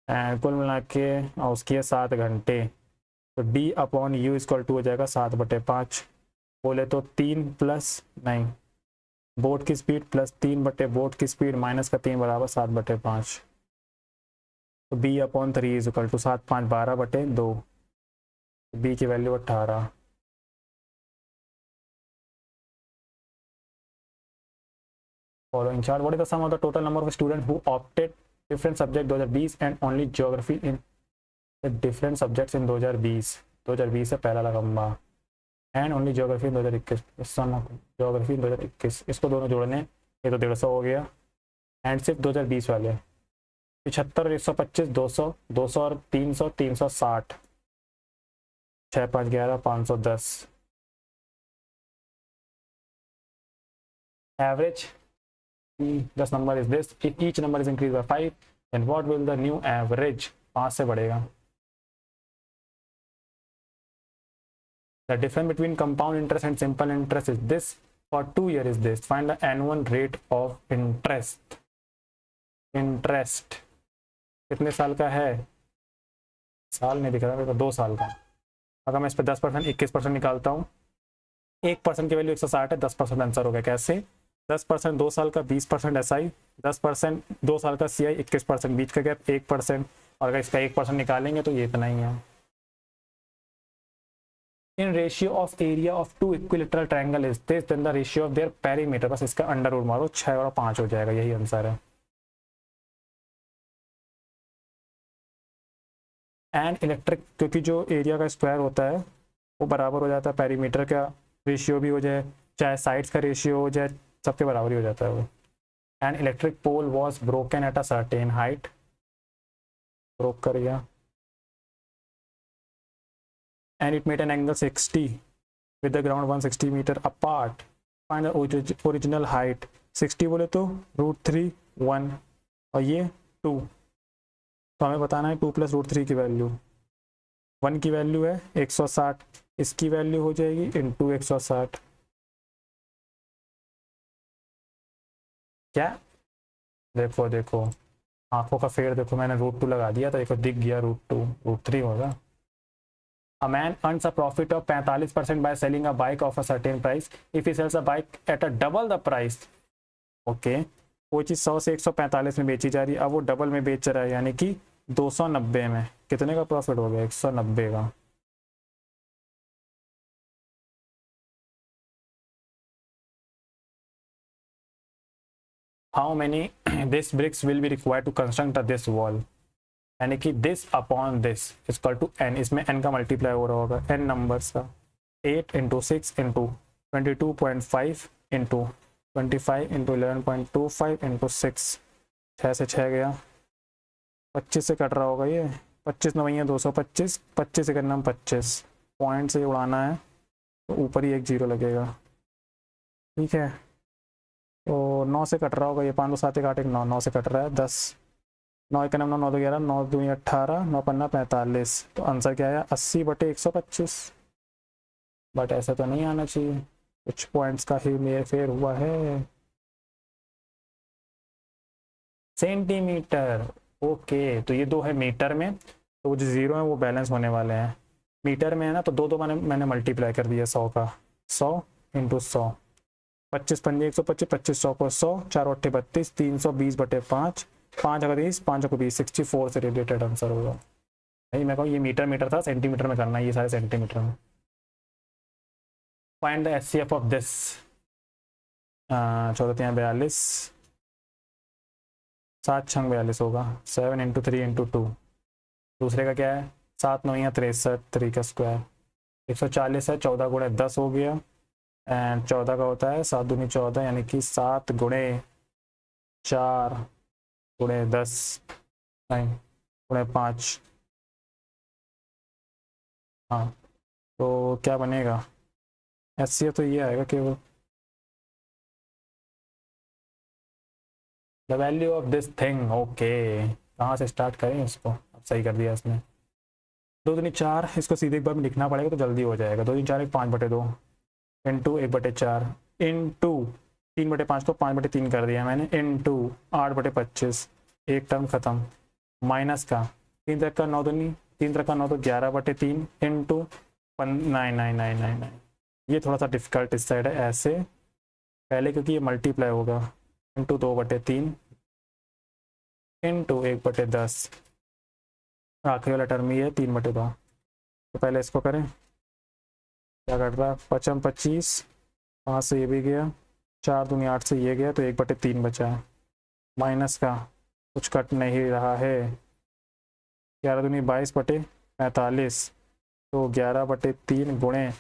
एंड कुल मिला के और उसकी है 7 घंटे, तो D upon U equal to हो जाएगा 7/5। बोले तो 3 प्लस नहीं बोट की स्पीड प्लस 3 बोट की स्पीड माइनस का 3 बराबर 7/5, तो B upon 3 is equal to 7 5 12/2, B की value 18। Following chart, what is the sum of the total number of students who opted different subject 2020 and only geography in the different subjects in 2020 से पहला लंबा and only geography 2021 sum of geography 2021, इसको दोनों जोड़ने, ये तो 150 हो गया एंड सिर्फ 2020 वाले 75 125 200 200 और 300 360 6 5 11 510 average. this number is this, if each number is increased by 5 then what will the new average, 5 से बढ़ेगा। The difference between compound interest and simple interest is this, for 2 years is this, find the annual rate of interest। interest कितने साल का है, साल नहीं दिख रहा मेरे को, 2 साल का। अगर मैं इस पर 10% 21% निकालता हूँ, 1% की वैल्यू 160 है, 10% आंसर हो गया। कैसे 10% 2 साल का 20% SI, 10% 2 साल का CI 21%, बीच का गैप 1%, और अगर इसका 1% निकालेंगे तो ये इतना ही है। In ratio of area of 2 equilateral triangle is this then the ratio of their perimeter, बस इसका अंडर रूट मारो 6 और 5 हो जाएगा, यही आंसर है। एंड इलेक्ट्रिक, क्योंकि जो एरिया का स्क्वायर होता है वो बराबर हो जाता है पेरीमीटर का, रेशियो भी हो जाए चाहे साइड्स का रेशियो हो जाए, सबके बराबर ही हो जाता है वो। And electric pole was broken at a certain height, broke कर गया, and it made an angle 60 with the ground 160 metre apart, find the original height. 60 बोले तो √3 1 और ये 2, तो हमें बताना है 2 + √3 की वैल्यू। 1 की वैल्यू है 160, इसकी वैल्यू हो जाएगी इंटू 160। क्या देखो देखो आंखों का फेर देखो, मैंने √2 लगा दिया था, देखो दिख गया √2, √3 होगा। A man earns a profit of 45% by selling a bike of a certain price if he sells a bike at a double the price। Okay वो चीज़ 100 से 145 में बेची जा रही है, अब वो डबल में बेच रहा है, यानी कि 290 में। कितने का प्रॉफिट हो गया, 190 का। How many this bricks will be required to construct this wall, यानी कि this upon this equal to n, इसमें n का मल्टीप्लाई हो रहा होगा n नंबर्स का, 8 × 6 × 22.5 × 25 × 11.25 × 6, 6 से 6 गया, 25 से कट रहा होगा ये, 25 9 225, 25 से करना हम 25 पॉइंट से उड़ाना है तो ऊपर ही 1 0 लगेगा, ठीक है। तो 9 से कट रहा होगा ये, 5 2 7 1 8 1 9, 9 से कट रहा है 10, 9 1 9 9 2 11 9 2 18 9 5 45, तो आंसर क्या आया 80/125। बट ऐसा तो नहीं आना चाहिए, कुछ पॉइंट्स का ही मेरे फेर हुआ है। सेंटीमीटर, ओके तो ये 2 है मीटर में, तो वो जो 0 है वो बैलेंस होने वाले हैं। मीटर में है ना, तो 2 मैंने मल्टीप्लाई कर दिया 100 का, 100 × 100 25 पंजे 125, 25 100 को 100, 4 अट्ठे 32, 320 बटे 5, 5 अगर 30, 5 को 20, 64 से रिलेटेड आंसर होगा। भाई मैं कहूँ ये मीटर मीटर था, सेंटीमीटर में करना है, ये सारे सेंटीमीटर में। Find the HCF of this. 14 42, 7 6 42 होगा, 7 इंटू 3 इंटू 2। दूसरे का क्या है, 7 9 या 63, 3 का स्क्वायर 140 है, 14 गुणे 10 हो गया। एंड 14 का होता है 7 दूनी 14, यानी कि 7 गुणे 4 गुणे 10 नहीं गुणे 5। हाँ, तो क्या बनेगा, एचसीएफ तो ये आएगा केवल। The value of this thing, okay कहाँ से स्टार्ट करें इसको, अब सही कर दिया इसने। 2 दूनी 4, इसको सीधे एक बार में लिखना पड़ेगा तो जल्दी हो जाएगा। 2 दूनी 4 5 बटे 2 इंटू 1 बटे 4 इंटू 3 बटे 5 को 5 बटे 3 कर दिया मैंने, इंटू 8 बटे 25, एक टर्म खत्म, माइनस का 3 तक का 9 दूनी 3 तक का 9 तो 11 बटे 3 इंटू 9 ये थोड़ा सा डिफिकल्ट इस साइड है ऐसे पहले, क्योंकि ये मल्टीप्लाई होगा, इंटू 2 बटे 3 इंटू 1 बटे 10, आखिरी वाला टर्म ही है 3 बटे 2। तो पहले इसको करें, क्या कट रहा है, 5 25, 5 से ये भी गया, 4 दूनी 8 से ये गया, तो 1 बटे 3 बचा है, माइनस का कुछ कट नहीं रहा है, 11 दूनी 22 बटे 45, तो 11 बटे 3 गुणे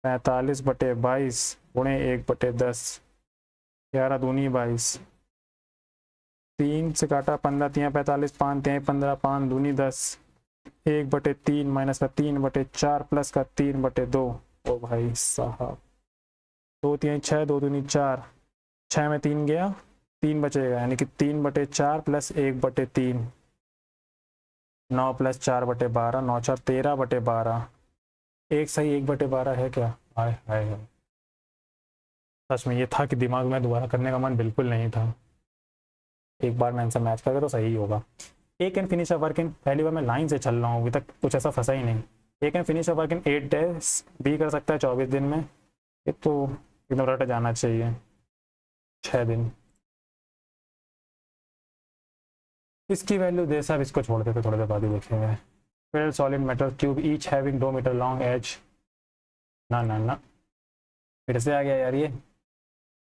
45 बटे 22 गुणे 1 बटे 10, 11 दूनी 22, 3 से काटा 15 3 45, 5 3 15, 5 दूनी 10, 1 बटे 3 माइनस का 3 बटे 4 प्लस का 3 बटे 2। ओ भाई साहब, 2 3 6, 2 दूनी 4, 6 में 3 गया, 3 बचेगा, यानी कि 3 बटे 4 प्लस 1 बटे 3, 9 प्लस 4 बटे 12, 9 4 13 बटे 12, एक सही 1 बटे 12 है क्या, हाय हाय हाय। सच में ये था कि दिमाग में दोबारा करने का मन बिल्कुल नहीं था, एक बार मैं आंसर मैच करके तो सही होगा। A can finish a work in, पहली बार मैं लाइन से चल रहा हूँ, अभी तक कुछ ऐसा फंसा ही नहीं। A can finish a work in 8 days, B कर सकता है 24 दिन में, ये तो एकदम रट जाना चाहिए 6 दिन। इसकी वैल्यू दे साहब, इसको छोड़ देते थोड़ी देर बाद ही देखेंगे। फिर solid metal cube each having 2 metre long edge, ना ना ना फिर से आ गया यार ये,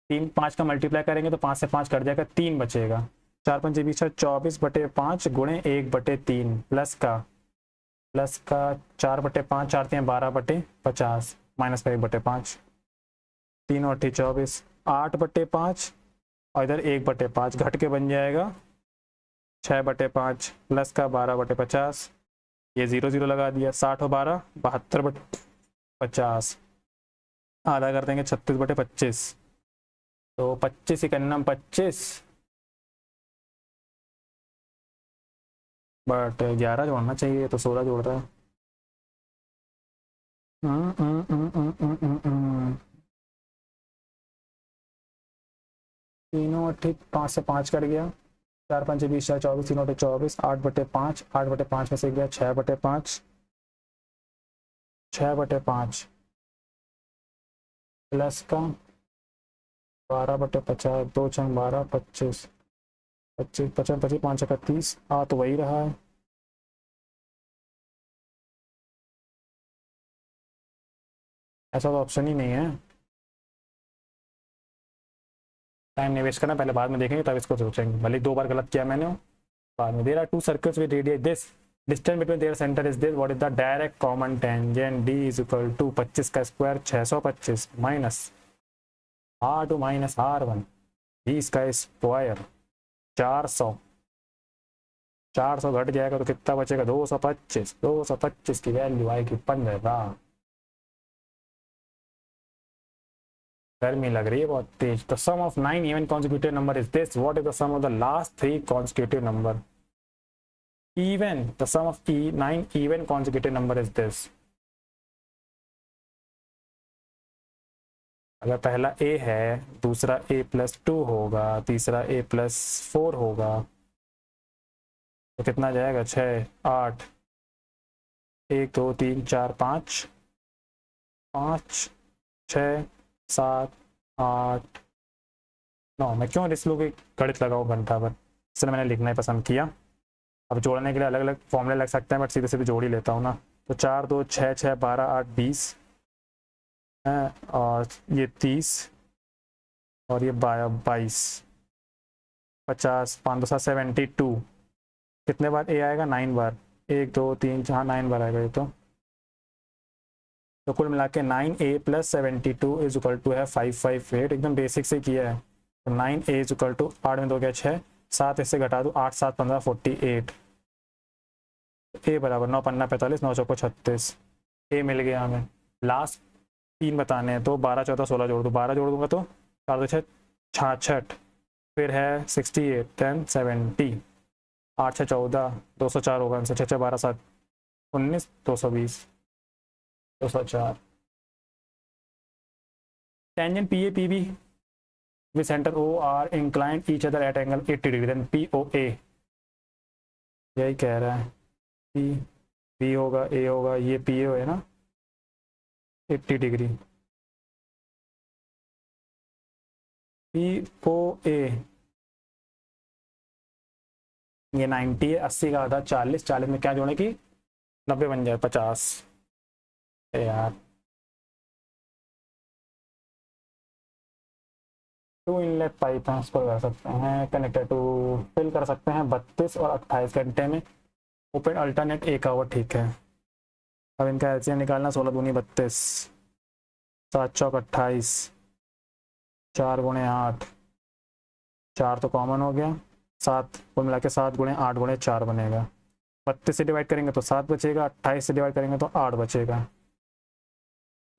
3 5 का मल्टीप्लाई करेंगे तो 5 से 5 कट जाएगा, 3 बचेगा, 4 पंचे 20, 24 बटे 5 गुणे 1 बटे 3 प्लस का 4 बटे 5, 4 3 12 बटे 50, माइनस का 1 बटे 5, 3 और 24, 8 बटे 5 और इधर 1 बटे 5 घट के बन जाएगा 6 बटे 5 प्लस का 12 बटे 50, ये 0 0 लगा दिया, 60 और 12 72 बटे 50, आधा कर देंगे 36 बटे 25, तो 25 इकन्नम 25, बट 11 जोड़ना चाहिए तो 16 जोड़ रहा है। तीनों अट्ठी 5 से 5 कट गया, 4 5 20 4 24, तीनों 24, 8 बटे 5, 8 बटे 5 में से गया 6 बटे 5, 6 बटे 5 प्लस का 12 बटे 50, 2 छंग 12 25, 25 55 25 5 31, आ तो वही रहा है। ऐसा तो ऑप्शन ही नहीं है, टाइम नहीं वेस्ट करना, पहले बाद में देखेंगे तब इसको सोचेंगे, भले 2 बार गलत किया मैंने बाद में। There are 2 circles with radius this, distance between their centre is this, what is the direct common tangent, D is equal to 25 का square 625 minus R2 minus R1, 20 का स्क्वायर 400, 400 घट जाएगा तो कितना बचेगा, 225, 225 की वैल्यू आएगी 15। गर्मी लग रही है बहुत तेज। The sum of 9 even consecutive number is this, what is the sum of the last 3 consecutive number, even the sum of 9 even consecutive number is this। अगर पहला a है, दूसरा a प्लस 2 होगा, तीसरा a प्लस 4 होगा, तो कितना जाएगा 6 8, 1 2 3 4 5 5 6 7 8 9। मैं क्यों रिस्क लूँ कि गणित लगाओ घंटा भर, इसलिए मैंने लिखना ही पसंद किया। अब जोड़ने के लिए अलग अलग फॉर्मूले लग सकते हैं, बट सीधे सीधे जोड़ ही लेता हूँ ना। तो 4 2 6 6 12 8 20 है, और ये 30 और ये 22 50 5 2 72। कितने बार ए आएगा? 9 बार। 1 2 3 4 9 बार आएगा ये तो कुल मिला के 9a plus 72 is equal to है 558। एकदम बेसिक से किया है। तो 9a इज इक्वल टू 8 में 2 गया 6, 7 इससे घटा दूँ 8 7 15 48। ए बराबर 9 पन्ना 45 9 चौको 36। ए मिल गया हमें। लास्ट 3 बताने हैं, तो 12 14 16 जोड़ दूँ। 12 जोड़ दूंगा तो 4 2 6 66, फिर है 68 10 70, 8 6 14 204 होगा answer. 6 6 12 7 19 220 204। Tangent P A P B with center O are inclined each other at angle 80 degree, then POA। यही कह रहा है। P B होगा, A होगा, ये PA है ना 80 डिग्री। POA ये 90 है, 80 का आधा 40, 40 में क्या जोड़े कि 90 बन जाए 50। यार टू इनलेट पाइप हैं, इसको कर सकते हैं कनेक्टेड टू, फिल कर सकते हैं 32 और 28 घंटे में। ओपन अल्टरनेट एक आवर, ठीक है। अब इनका एलसीएम निकालना, 16 दूनी 32, 7 चौक 28, 4 गुणे 8, 4 तो कॉमन हो गया, 7 को मिला के 7 गुणे 8 गुणे 4 बनेगा। 32 से डिवाइड करेंगे तो 7 बचेगा, 28 से डिवाइड करेंगे तो 8 बचेगा।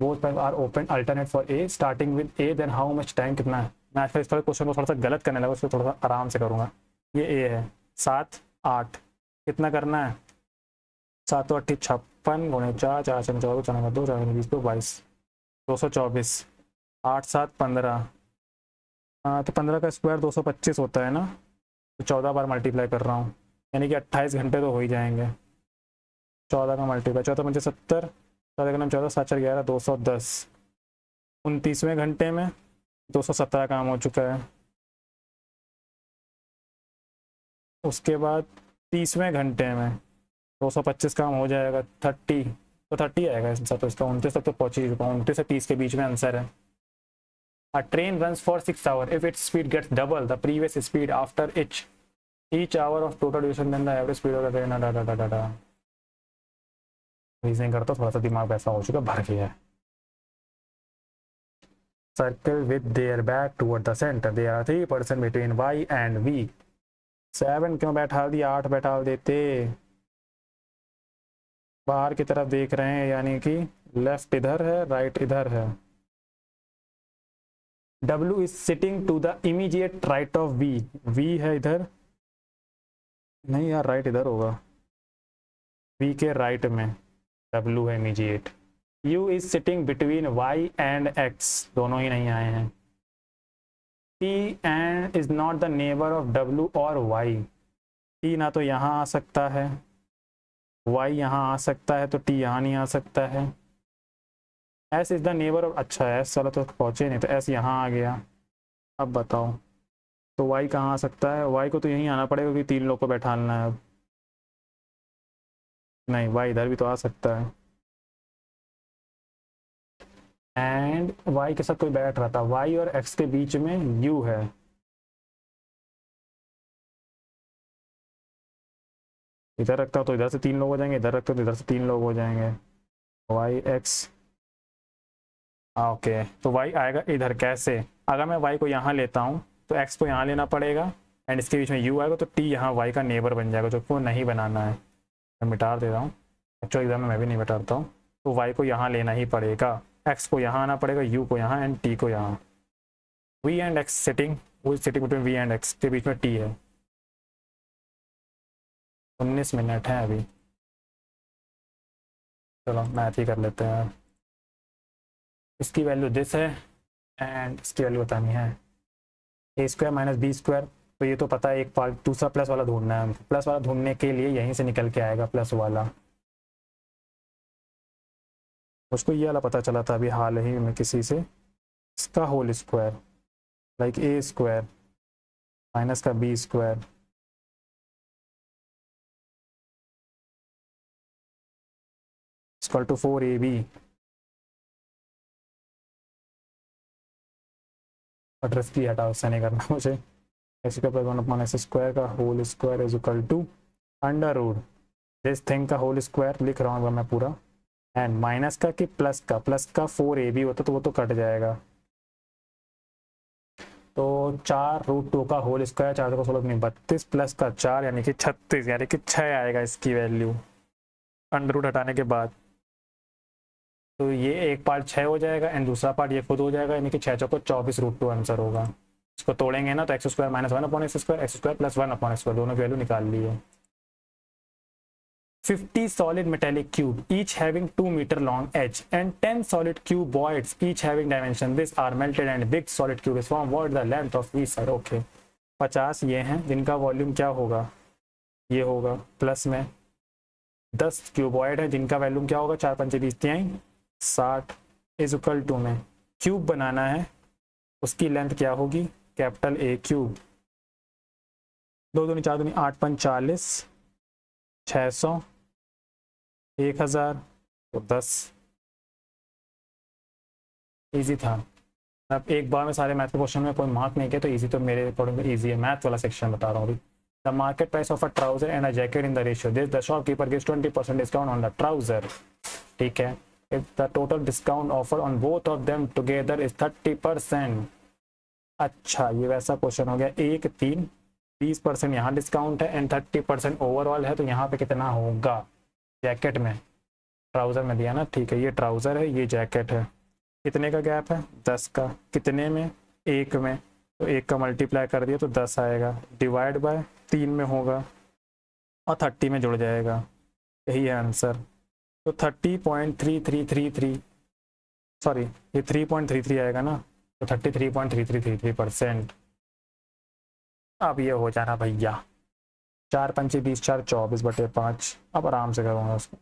Both pipe are open alternate for A starting with A, then how much time, कितना है। मैं आज इस क्वेश्चन को थोड़ा सा गलत करने लगा, उसको थोड़ा सा आराम से करूँगा। ये ए है 7 8, कितना करना है 7 तो 8 56 गुणे 4 4 4 14 4 2 4 20 2 22 224, 8 7 15। हाँ तो 15 का स्क्वायर 225 होता है ना, तो 14 बार मल्टीप्लाई कर रहा हूँ, यानी कि 28 घंटे तो हो ही जाएंगे। 14 का मल्टीप्लाई 14 5 70, 14 का नाम 14 7 4 11 210। 29वें घंटे में 217 काम हो चुका है। उसके बाद 30वें घंटे में 225 काम हो जाएगा, 30 तो 30 आएगा इसमें, तो इसका 29 तक तो पहुँच ही चुका हूँ। 29 से 30 के बीच में आंसर है। A train runs for 6 hours. If its speed gets double the previous speed after each hour of total duration, then the average speed of the train reasoning करता थोड़ा सा दिमाग ऐसा हो चुका, भर गया है। Circle with their back toward the center. There are 3 person between Y and V. 7 क्यों बैठा दिया, 8 बैठा देते। बाहर की तरफ देख रहे हैं, यानी कि लेफ्ट इधर है, राइट इधर है। W is sitting to the immediate right of V। V है इधर, नहीं यार राइट इधर होगा, V के राइट में W है immediate. U is sitting between Y and X, दोनों ही नहीं आए हैं। T and is not the neighbor of W और Y। T ना तो यहाँ आ सकता है, Y यहाँ आ सकता है, तो T यहाँ नहीं आ सकता है। S is the neighbour of, अच्छा S वाला तो पहुँचे नहीं, तो S यहाँ आ गया। अब बताओ तो Y कहाँ आ सकता है, Y को तो यहीं आना पड़ेगा क्योंकि 3 लोग को बैठाना है। अब नहीं, Y इधर भी तो आ सकता है, एंड Y के साथ कोई बैठ रहा था। Y और X के बीच में U है, इधर रखता हो तो इधर से 3 लोग हो जाएंगे, इधर रखता हो तो इधर से 3 लोग हो जाएंगे। Y X, ओके तो Y आएगा इधर। कैसे? अगर मैं Y को यहाँ लेता हूँ तो X को यहाँ लेना पड़ेगा, एंड इसके बीच में U आएगा, तो T यहाँ Y का नेबर बन जाएगा, जो को नहीं बनाना है। मैं मिटा दे रहा हूँ, एक्चुअल एग्जाम में मैं भी नहीं मिटाता हूँ। तो Y को यहाँ लेना ही पड़ेगा, X को यहाँ आना पड़ेगा, U को यहाँ एंड T को यहाँ। V एंड X सिटिंग, वो sitting between V and X के बीच में T है। 19 मिनट है अभी, चलो मैथ ही कर लेते हैं। इसकी वैल्यू दिस है एंड इसकी वैल्यू बतानी है ए स्क्वायर माइनस बी स्क्वायर। तो ये तो पता है, एक पार्ट दूसरा प्लस वाला ढूंढना है। प्लस वाला ढूंढने के लिए यहीं से निकल के आएगा प्लस वाला। उसको ये वाला पता चला था अभी हाल ही में किसी से, इसका whole square like a square minus का b square equal to 4ab और रिस्की हटाओ, उससे नहीं करना मुझे। एक्स स्क्वायर प्लस 1/x² का whole square is equal to under root this thing का होल स्क्वायर लिख रहा हूँ मैं पूरा, एंड माइनस का कि प्लस का 4ab होता तो वो तो कट जाएगा। तो 4√2 का होल स्क्वायर 4 को 16 32 प्लस का 4 यानी कि 36 यानी कि 6 आएगा इसकी वैल्यू अंडर रूट हटाने के बाद। तो ये एक पार्ट 6 हो जाएगा एंड दूसरा पार्ट ये खुद हो जाएगा, यानी कि 6 चौको 24√2 आंसर होगा। इसको तोड़ेंगे ना तो x square minus 1/x², x square plus 1/x², दोनों की वैल्यू निकाल ली है। 50 solid metallic cube each having 2 meter long edge and 10 solid cuboids each having dimension this are melted and big solid cube is formed, what the length of each side? okay 50 ये हैं जिनका volume क्या होगा, ये होगा, plus में 10 cuboid है जिनका वॉल्यूम क्या होगा, 4 पंचे 20 तिहाई 60 इज इक्वल टू में क्यूब बनाना है, उसकी लेंथ क्या होगी, कैपिटल ए क्यूब, 2 दूनी 4 दूनी 8 पंच 40 600 1000 तो 10। इजी था। अब एक बार में सारे मैथ के क्वेश्चन में कोई मार्क नहीं किया तो इजी, तो मेरे अकॉर्डिंग इजी है, मैथ वाला सेक्शन बता रहा हूँ अभी। The market price of a trouser and a jacket in the ratio this the shopkeeper gives 20% discount on the trouser, ठीक है, if the total discount offer on both of them together is 30%। अच्छा ये वैसा question हो गया, 1 3 20% यहाँ discount है and 30% overall है, तो यहाँ पे कितना होगा जैकेट में, ट्राउजर में दिया ना, ठीक है, ये ट्राउजर है ये जैकेट है, कितने का गैप है 10 का, कितने में 1 में, तो 1 का मल्टीप्लाई कर दिया तो 10 आएगा, डिवाइड बाय 3 में होगा और 30 में जुड़ जाएगा, यही है आंसर। तो 30.3333 सॉरी ये 3.33 आएगा ना, तो 33.3333%। अब ये हो जाना भैया 4 पंचे 20 4 24/5, अब आराम से करूँगा उसको,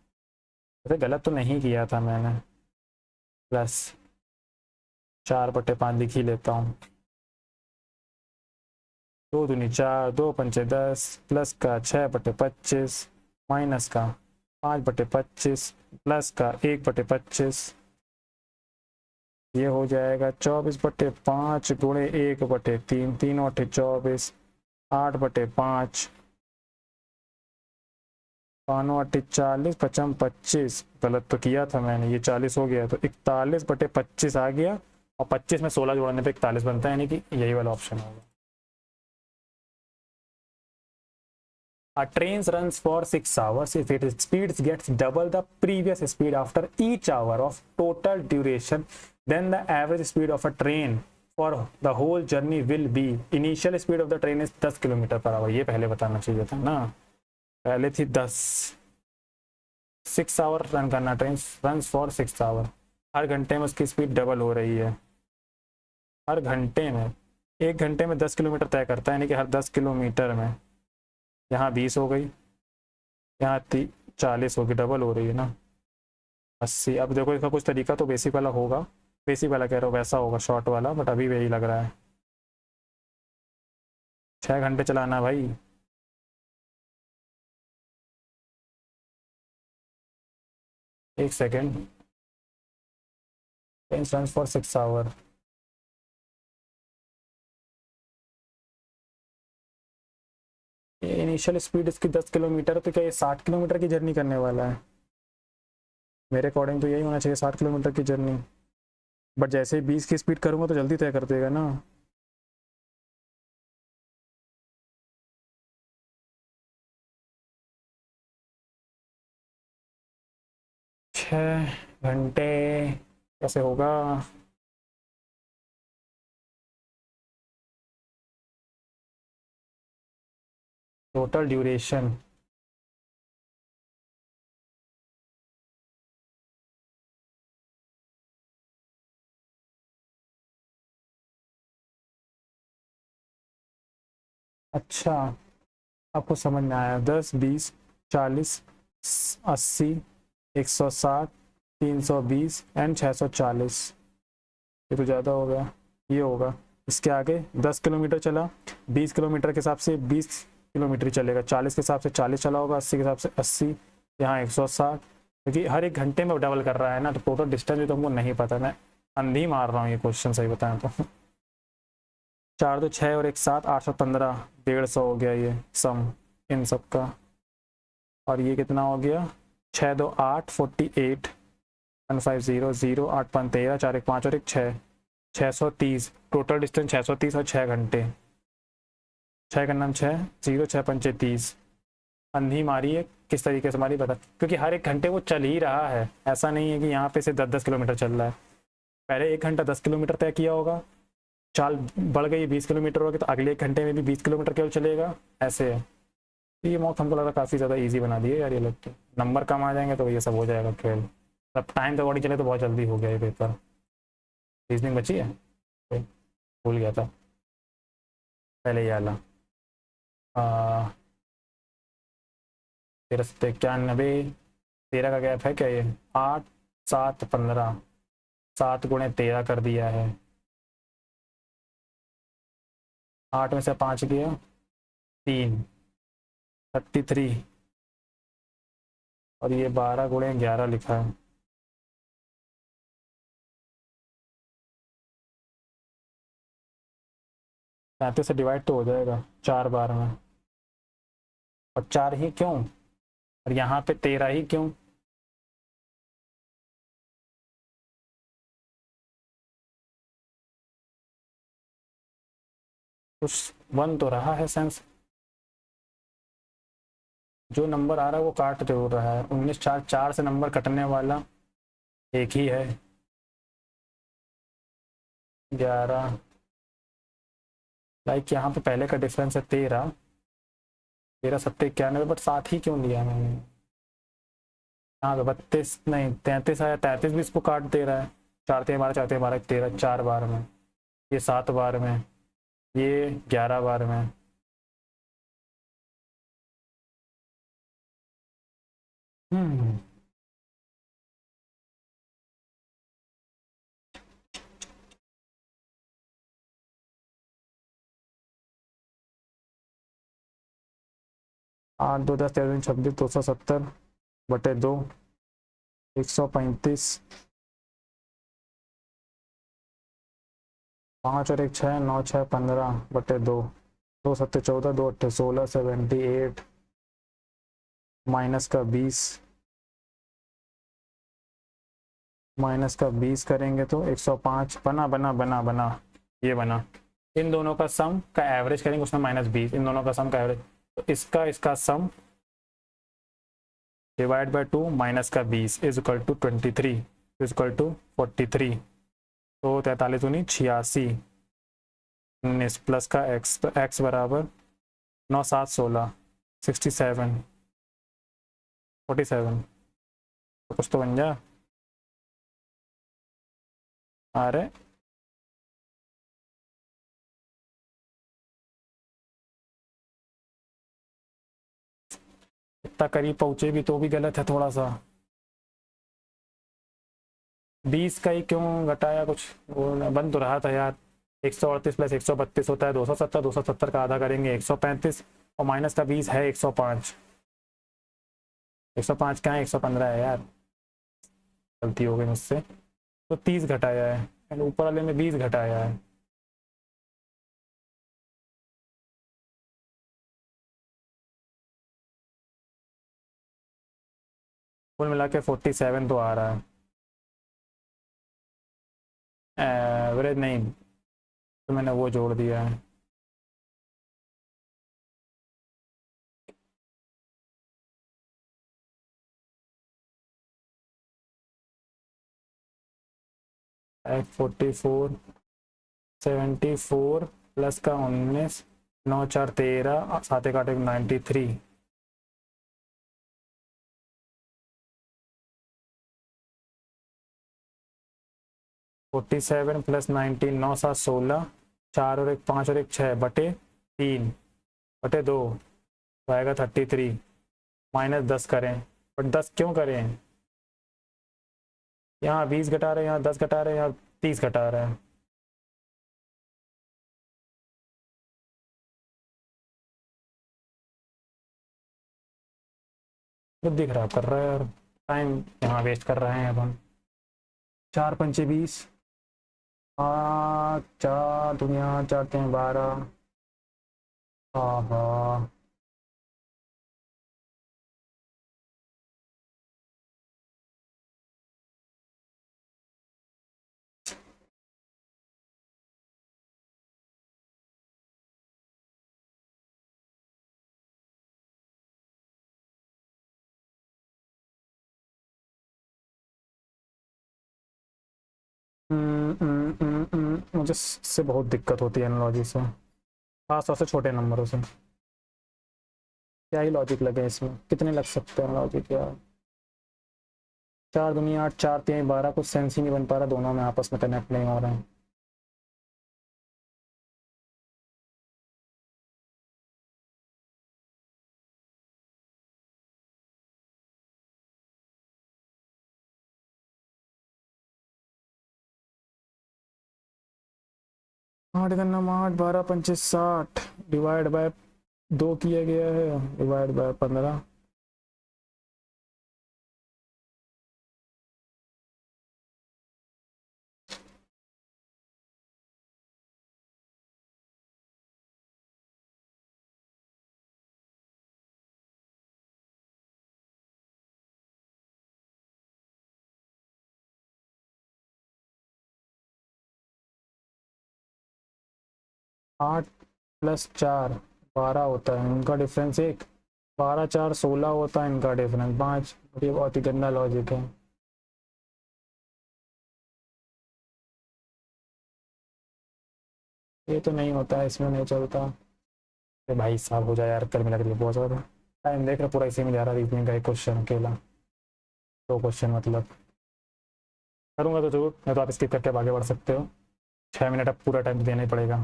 वैसे गलत तो नहीं किया था मैंने, प्लस 4/5 लिख ही लेता हूँ, 2 दूनी 4 2 पंचे 10 प्लस का 6/25 माइनस का 5/25 प्लस का 1/25, ये हो जाएगा 24/5 गुणे 1/3 3 8 24 8/5 5 8 40 55 25, गलत तो किया था मैंने, ये 40 हो गया तो 41/25 आ गया और 25 में 16 जोड़ने पे 41 बनता है, यानी कि यही वाला ऑप्शन होगा। A train runs for 6 hours. If its speed gets double the previous speed after each hour of total duration, then the average speed of a train for the whole journey will be. Initial speed of the train is 10 km/h. ये पहले बताना चाहिए था ना, पहले थी 10। 6 our run करना, train run for 6 our, हर घंटे में उसकी स्पीड डबल हो रही है, हर घंटे में, 1 घंटे में 10 किलोमीटर तय करता है, यानी कि हर 10 किलोमीटर में, यहाँ 20 हो गई, यहाँ 40 होगी, डबल हो रही है ना 80। अब देखो इसका कुछ तरीका तो बेसिक वाला होगा, बेसिक वाला कह रहा हूँ वैसा होगा शॉर्ट वाला, बट अभी वही लग रहा है 6 घंटे चलाना भाई। एक second, train run for 6 hour, initial speed इसकी 10 किलोमीटर है, तो क्या ये 60 किलोमीटर की जर्नी करने वाला है, मेरे अकॉर्डिंग तो यही होना चाहिए 60 किलोमीटर की जर्नी, बट जैसे ही 20 की स्पीड करूँगा तो जल्दी तय कर देगा ना। 6 घंटे कैसे होगा, टोटल ड्यूरेशन अच्छा आपको समझ में आया, 10 20 40 80 160 320 एंड 640, ये तो ज़्यादा हो गया, ये होगा। इसके आगे 10 किलोमीटर चला, 20 किलोमीटर के हिसाब से 20 किलोमीटर ही चलेगा, 40 के हिसाब से 40 चला होगा, 80 के हिसाब से 80, यहाँ 160, क्योंकि हर एक घंटे में डबल कर रहा है ना, तो टोटल डिस्टेंस भी तुमको नहीं पता। मैं अंधी मार रहा हूँ ये क्वेश्चन, सही बताएं तो। 4 2 6 और 1 7, 815, 150 हो गया ये सम इन सब का। और ये कितना हो गया, 6 2 8, 48, 150, 0 8 5 13, 4 1 5 और 1 6, 630। टोटल डिस्टेंस 630 और 6 घंटे, 6 का नाम 6, 0 6 5 30। अंधी मारी है, किस तरीके से मारी बता, क्योंकि हर एक घंटे वो चल ही रहा है, ऐसा नहीं है कि यहाँ पे से 10-10 किलोमीटर चल रहा है। पहले 1 घंटा 10 किलोमीटर तय किया होगा, चाल बढ़ गई 20 किलोमीटर होगी, तो अगले 1 घंटे में भी 20 किलोमीटर केवल चलेगा, ऐसे है। ये मॉक हमको लगा काफ़ी ज़्यादा ईजी बना दिए यार ये लोग, तो नंबर कम आ जाएंगे तो ये सब हो जाएगा खेल। अब टाइम तो बॉडी चले तो बहुत जल्दी हो गया ये पेपर। रीजनिंग बची है, भूल गया था पहले ये वाला। 1391, 13 का गैप है क्या ये, 8 7 15, 7 गुणे 13 कर दिया है, 8 में से 5 गया 3, 33, और ये 12 गुणे 11 लिखा है। पैंतीस से डिवाइड तो हो जाएगा 4 बार में, और 4 ही क्यों, और यहाँ पे 13 ही क्यों। कुछ बन तो रहा है सेंस, जो नंबर आ रहा है वो काट जरूर रहा है। 19 4 4 से नंबर कटने वाला एक ही है, 11। लाइक यहाँ पे पहले का डिफरेंस है 13, 13 7 91, बट 7 ही क्यों लिया मैंने। यहाँ पे 32 नहीं 33 आया, 33 भी इसको काट दे रहा है। 4 3 12, 4 3 12 13, 4 बार में, ये 7 बार में, ये 11 बार में। हम्म 8 2 10 13 26, 270 बटे 2, 135, 5 और 1 6, 9 6 15 बटे 2, 2 7 14, 2 8 16, 78, माइनस का 20, माइनस का 20 करेंगे तो 105 बना बना बना बना, ये बना। इन दोनों का सम का एवरेज करेंगे, उसमें -20, इन दोनों का सम का एवरेज, तो इसका सम डिवाइड बाय 2 माइनस का 20 is equal to 23 is equal to 43। तो 43 दूनी 86, 19 प्लस का x, तो x बराबर 9 7 16, 67, 47, तो कुछ तो बन जा। अरे इतना करीब पहुंचे भी तो भी गलत है थोड़ा सा। 20 का ही क्यों घटाया, कुछ वो बन तो रहा था यार। 138 प्लस 132 होता है 270, 270 का आधा करेंगे 135, और माइनस का 20 है 105। 105 कहाँ है, 115 है यार, गलती हो गई मुझसे। तो 30 घटाया है, एंड ऊपर वाले में 20 घटाया है। कुल मिला के 47 तो आ रहा है। एवरेज नहीं, तो मैंने वो जोड़ दिया है। F 44, 74 प्लस का 19, 9 4 13, 7 1 8 93, 47 प्लस 19, 9 7 16, 4 और 1 5 और 1 6 बटे 3 बटे 2, तो आएगा 33, माइनस 10 करें, बट 10 क्यों करें, यहाँ 20 घटा रहे हैं, यहाँ 10 घटा रहे हैं, यहाँ 30 घटा रहा है। बुद्धि खराब कर रहा है यार, टाइम यहाँ वेस्ट कर रहे हैं अब हम। 4 पंचे 20, 4 दुनिया 4 3 12। हाँ। मुझे इससे बहुत दिक्कत होती है एनालॉजी से, खासतौर से छोटे नंबरों से। क्या ही लॉजिक लगे इसमें, कितने लग सकते हैं लॉजिक यार। 4 दुनिया 8, 4 3 12, कुछ सेंस ही नहीं बन पा रहा, दोनों में आपस में कनेक्ट नहीं हो रहे हैं। 8 का 8, 12 पंचे 60, डिवाइड बाय 2 किया गया है, डिवाइड बाय 15। आठ प्लस 4 12 होता है, इनका डिफरेंस 1। 12 4 16 होता है, इनका डिफरेंस 5। ये बहुत ही गंदा लॉजिक है। ये तो नहीं होता है, इसमें नहीं चलता। अरे भाई साहब हो जाए यार, गर्मी लग रही है बहुत ज़्यादा। टाइम देख रहा पूरा इसी में जा रहा है, रीजनिंग का एक क्वेश्चन अकेला, 2 क्वेश्चन मतलब। करूँगा तो जरूर, नहीं तो आप स्किप करके अब आगे बढ़ सकते हो। 6 मिनट अब पूरा टाइम देना ही पड़ेगा।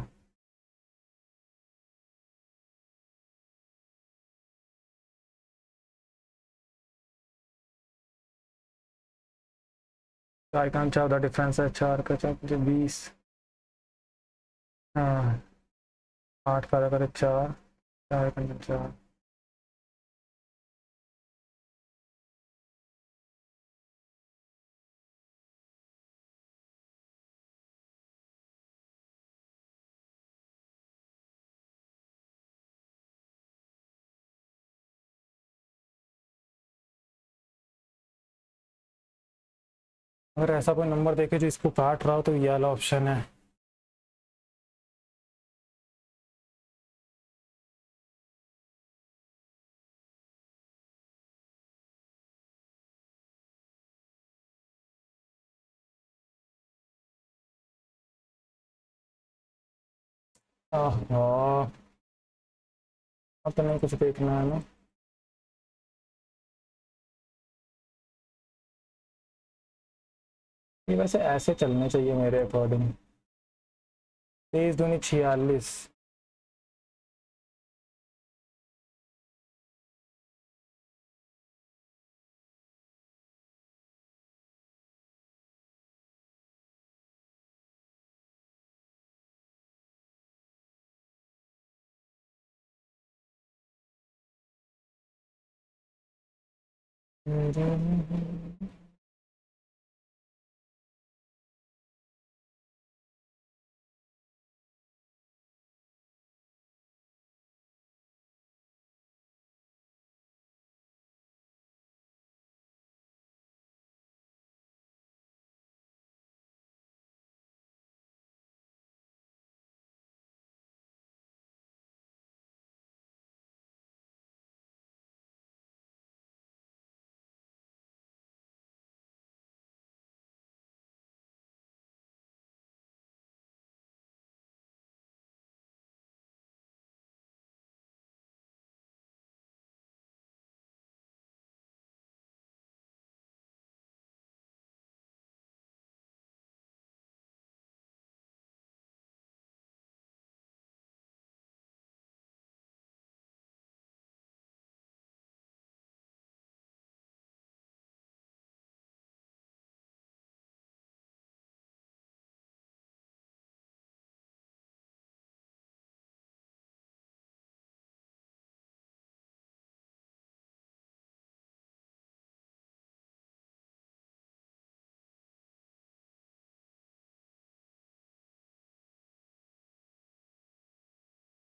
चार का 14 डिफरेंस है, 4 का 4 20। हाँ। 8 का 4, 4 का 4। अगर ऐसा कोई नंबर देखे जो इसको काट रहा हो तो ये वाला ऑप्शन है। हाँ, अब तो नहीं कुछ देखना है ना। ये वैसे ऐसे चलने चाहिए मेरे अकॉर्डिंग। 23 दूनी 46।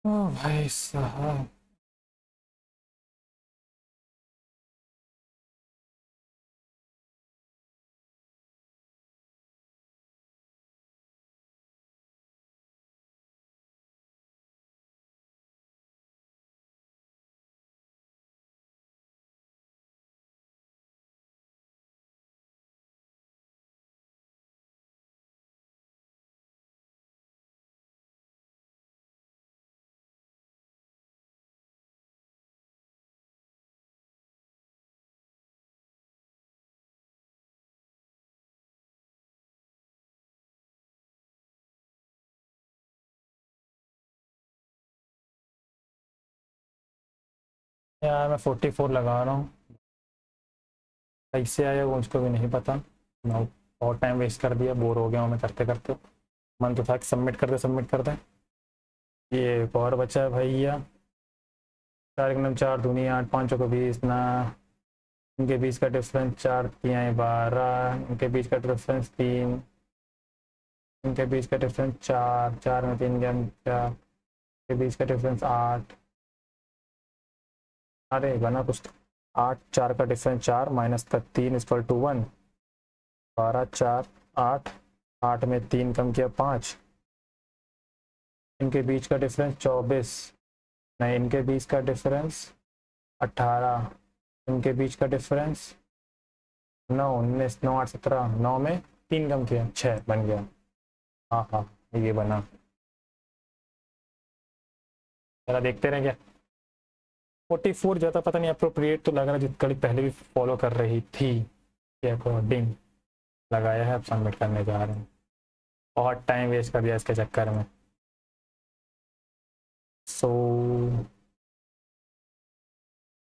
ओ भाई साहब, यार मैं 44 लगा रहा हूँ, कैसे आया वो मुझको भी नहीं पता। मैं बहुत टाइम वेस्ट कर दिया, बोर हो गया हूँ मैं करते करते। मन तो था कि सबमिट कर दे। ये एक और बचा है भैया। 4 4 दूनी 8, 5 को 20 ना। इनके बीच का डिफरेंस 4 तिहाई 12, इनके बीच का डिफरेंस 3, इनके बीच का डिफरेंस 4, 4 में 3 गया 4, के बीच का डिफरेंस 8। अरे बना कुछ तो। 8 4 का डिफरेंस 4 माइनस का 3 इक्वल टू 1। 12 4 8, 8 में 3 कम किया 5। इनके बीच का डिफरेंस 24, नहीं इनके बीच का डिफरेंस 18, इनके बीच का डिफरेंस 9 19, 9 8 17, 9 में 3 कम किया 6 बन गया। हाँ हाँ, ये बना। जरा देखते रहें क्या। 44 ज़्यादा पता नहीं अप्रोप्रिएट तो लग रहा है, जित कड़ी पहले भी फॉलो कर रही थी के अकॉर्डिंग लगाया है। अब सबमिट करने जा रहे हैं, बहुत टाइम वेस्ट कर दिया इसके चक्कर में। सो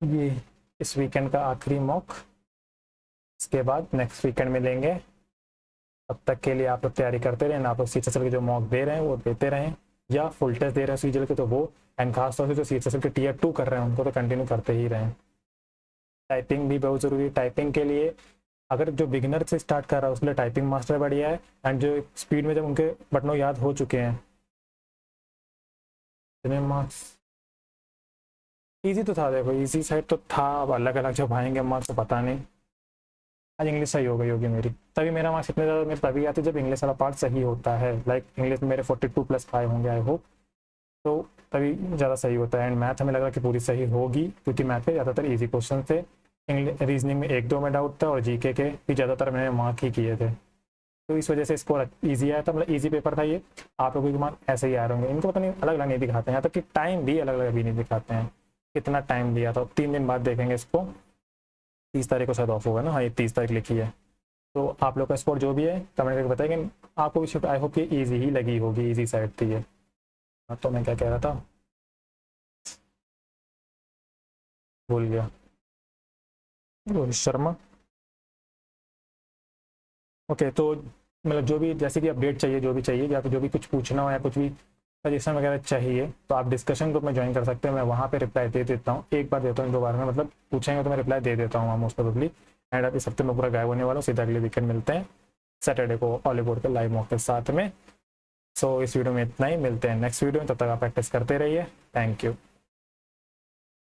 ये इस वीकेंड का आखिरी मॉक, इसके बाद नेक्स्ट वीकेंड मिलेंगे। तब तक के लिए आप लोग तैयारी करते रहें, आप लोग सीएचएसएल के जो मॉक दे रहे हैं वो देते रहें, या फुल टेस्ट दे रहे हैं सीजीएल के तो वो, एंड खासतौर से जो सीएचएसएल के टीयर 2 कर रहे हैं उनको तो कंटिन्यू करते ही रहें। टाइपिंग भी बहुत ज़रूरी है। टाइपिंग के लिए अगर जो बिगिनर से स्टार्ट कर रहा है उसके लिए टाइपिंग मास्टर बढ़िया है, एंड जो स्पीड में जब उनके बटनों याद हो चुके हैं। मार्क्स ईजी तो था, देखो ईजी साइड तो था, अब अलग अलग जब आएंगे मार्क्स तो पता नहीं। आज इंग्लिश सही हो गई होगी मेरी, तभी मेरा मार्क्स इतने ज़्यादा मेरे तभी आते जब इंग्लिश वाला पार्ट सही होता है। लाइक इंग्लिश में मेरे 42+5 होंगे आई होप, तो तभी ज़्यादा सही होता है। एंड मैथ हमें लग रहा है कि पूरी सही होगी, क्योंकि मैथ के ज़्यादातर ईजी क्वेश्चन थे। इंग्लिश रीजनिंग में 1 2 में डाउट था, और जीके के भी ज़्यादातर मैंने मार्क ही किए थे, तो इस वजह से स्कोर ईजी आया था। मतलब ईजी पेपर था ये। आप लोगों के मार्क ऐसे ही आ रहे होंगे, इनको पता नहीं अलग अलग नहीं दिखाते हैं, यहाँ तक कि टाइम भी अलग अलग भी नहीं दिखाते हैं। कितना टाइम दिया था 3 दिन बाद देखेंगे इसको। 30 तारीख को शायद ऑफ होगा ना, हाँ ये 30 तारीख लिखी है। तो आप लोग का स्कोर जो भी है कमेंट करके बताएंगे। आपको भी शिफ्ट आई होप कि ईजी ही लगी होगी, ईजी साइड थी ये। हाँ, तो मैं क्या कह रहा था भूल गया। रोहित शर्मा। ओके, तो मतलब जो भी जैसे कि अपडेट चाहिए, जो भी चाहिए, या फिर जो भी कुछ पूछना हो या कुछ भी सजेशन वगैरह चाहिए, तो आप डिस्कशन ग्रुप में ज्वाइन कर सकते हैं। मैं वहाँ पे रिप्लाई दे देता हूँ, एक बार देता हूँ, 2 बार में मतलब पूछेंगे तो मैं रिप्लाई दे देता हूँ मोस्ट प्रोबेबली। एंड अब इस हफ्ते में पूरा गायब होने वाला हूँ, सीधा अगले वीकेंड मिलते हैं सैटरडे को हॉलीवुड के लाइव मॉक के साथ में। सो इस वीडियो में इतना ही, मिलते हैं नेक्स्ट वीडियो में, तब तक आप प्रैक्टिस करते रहिए। Thank you.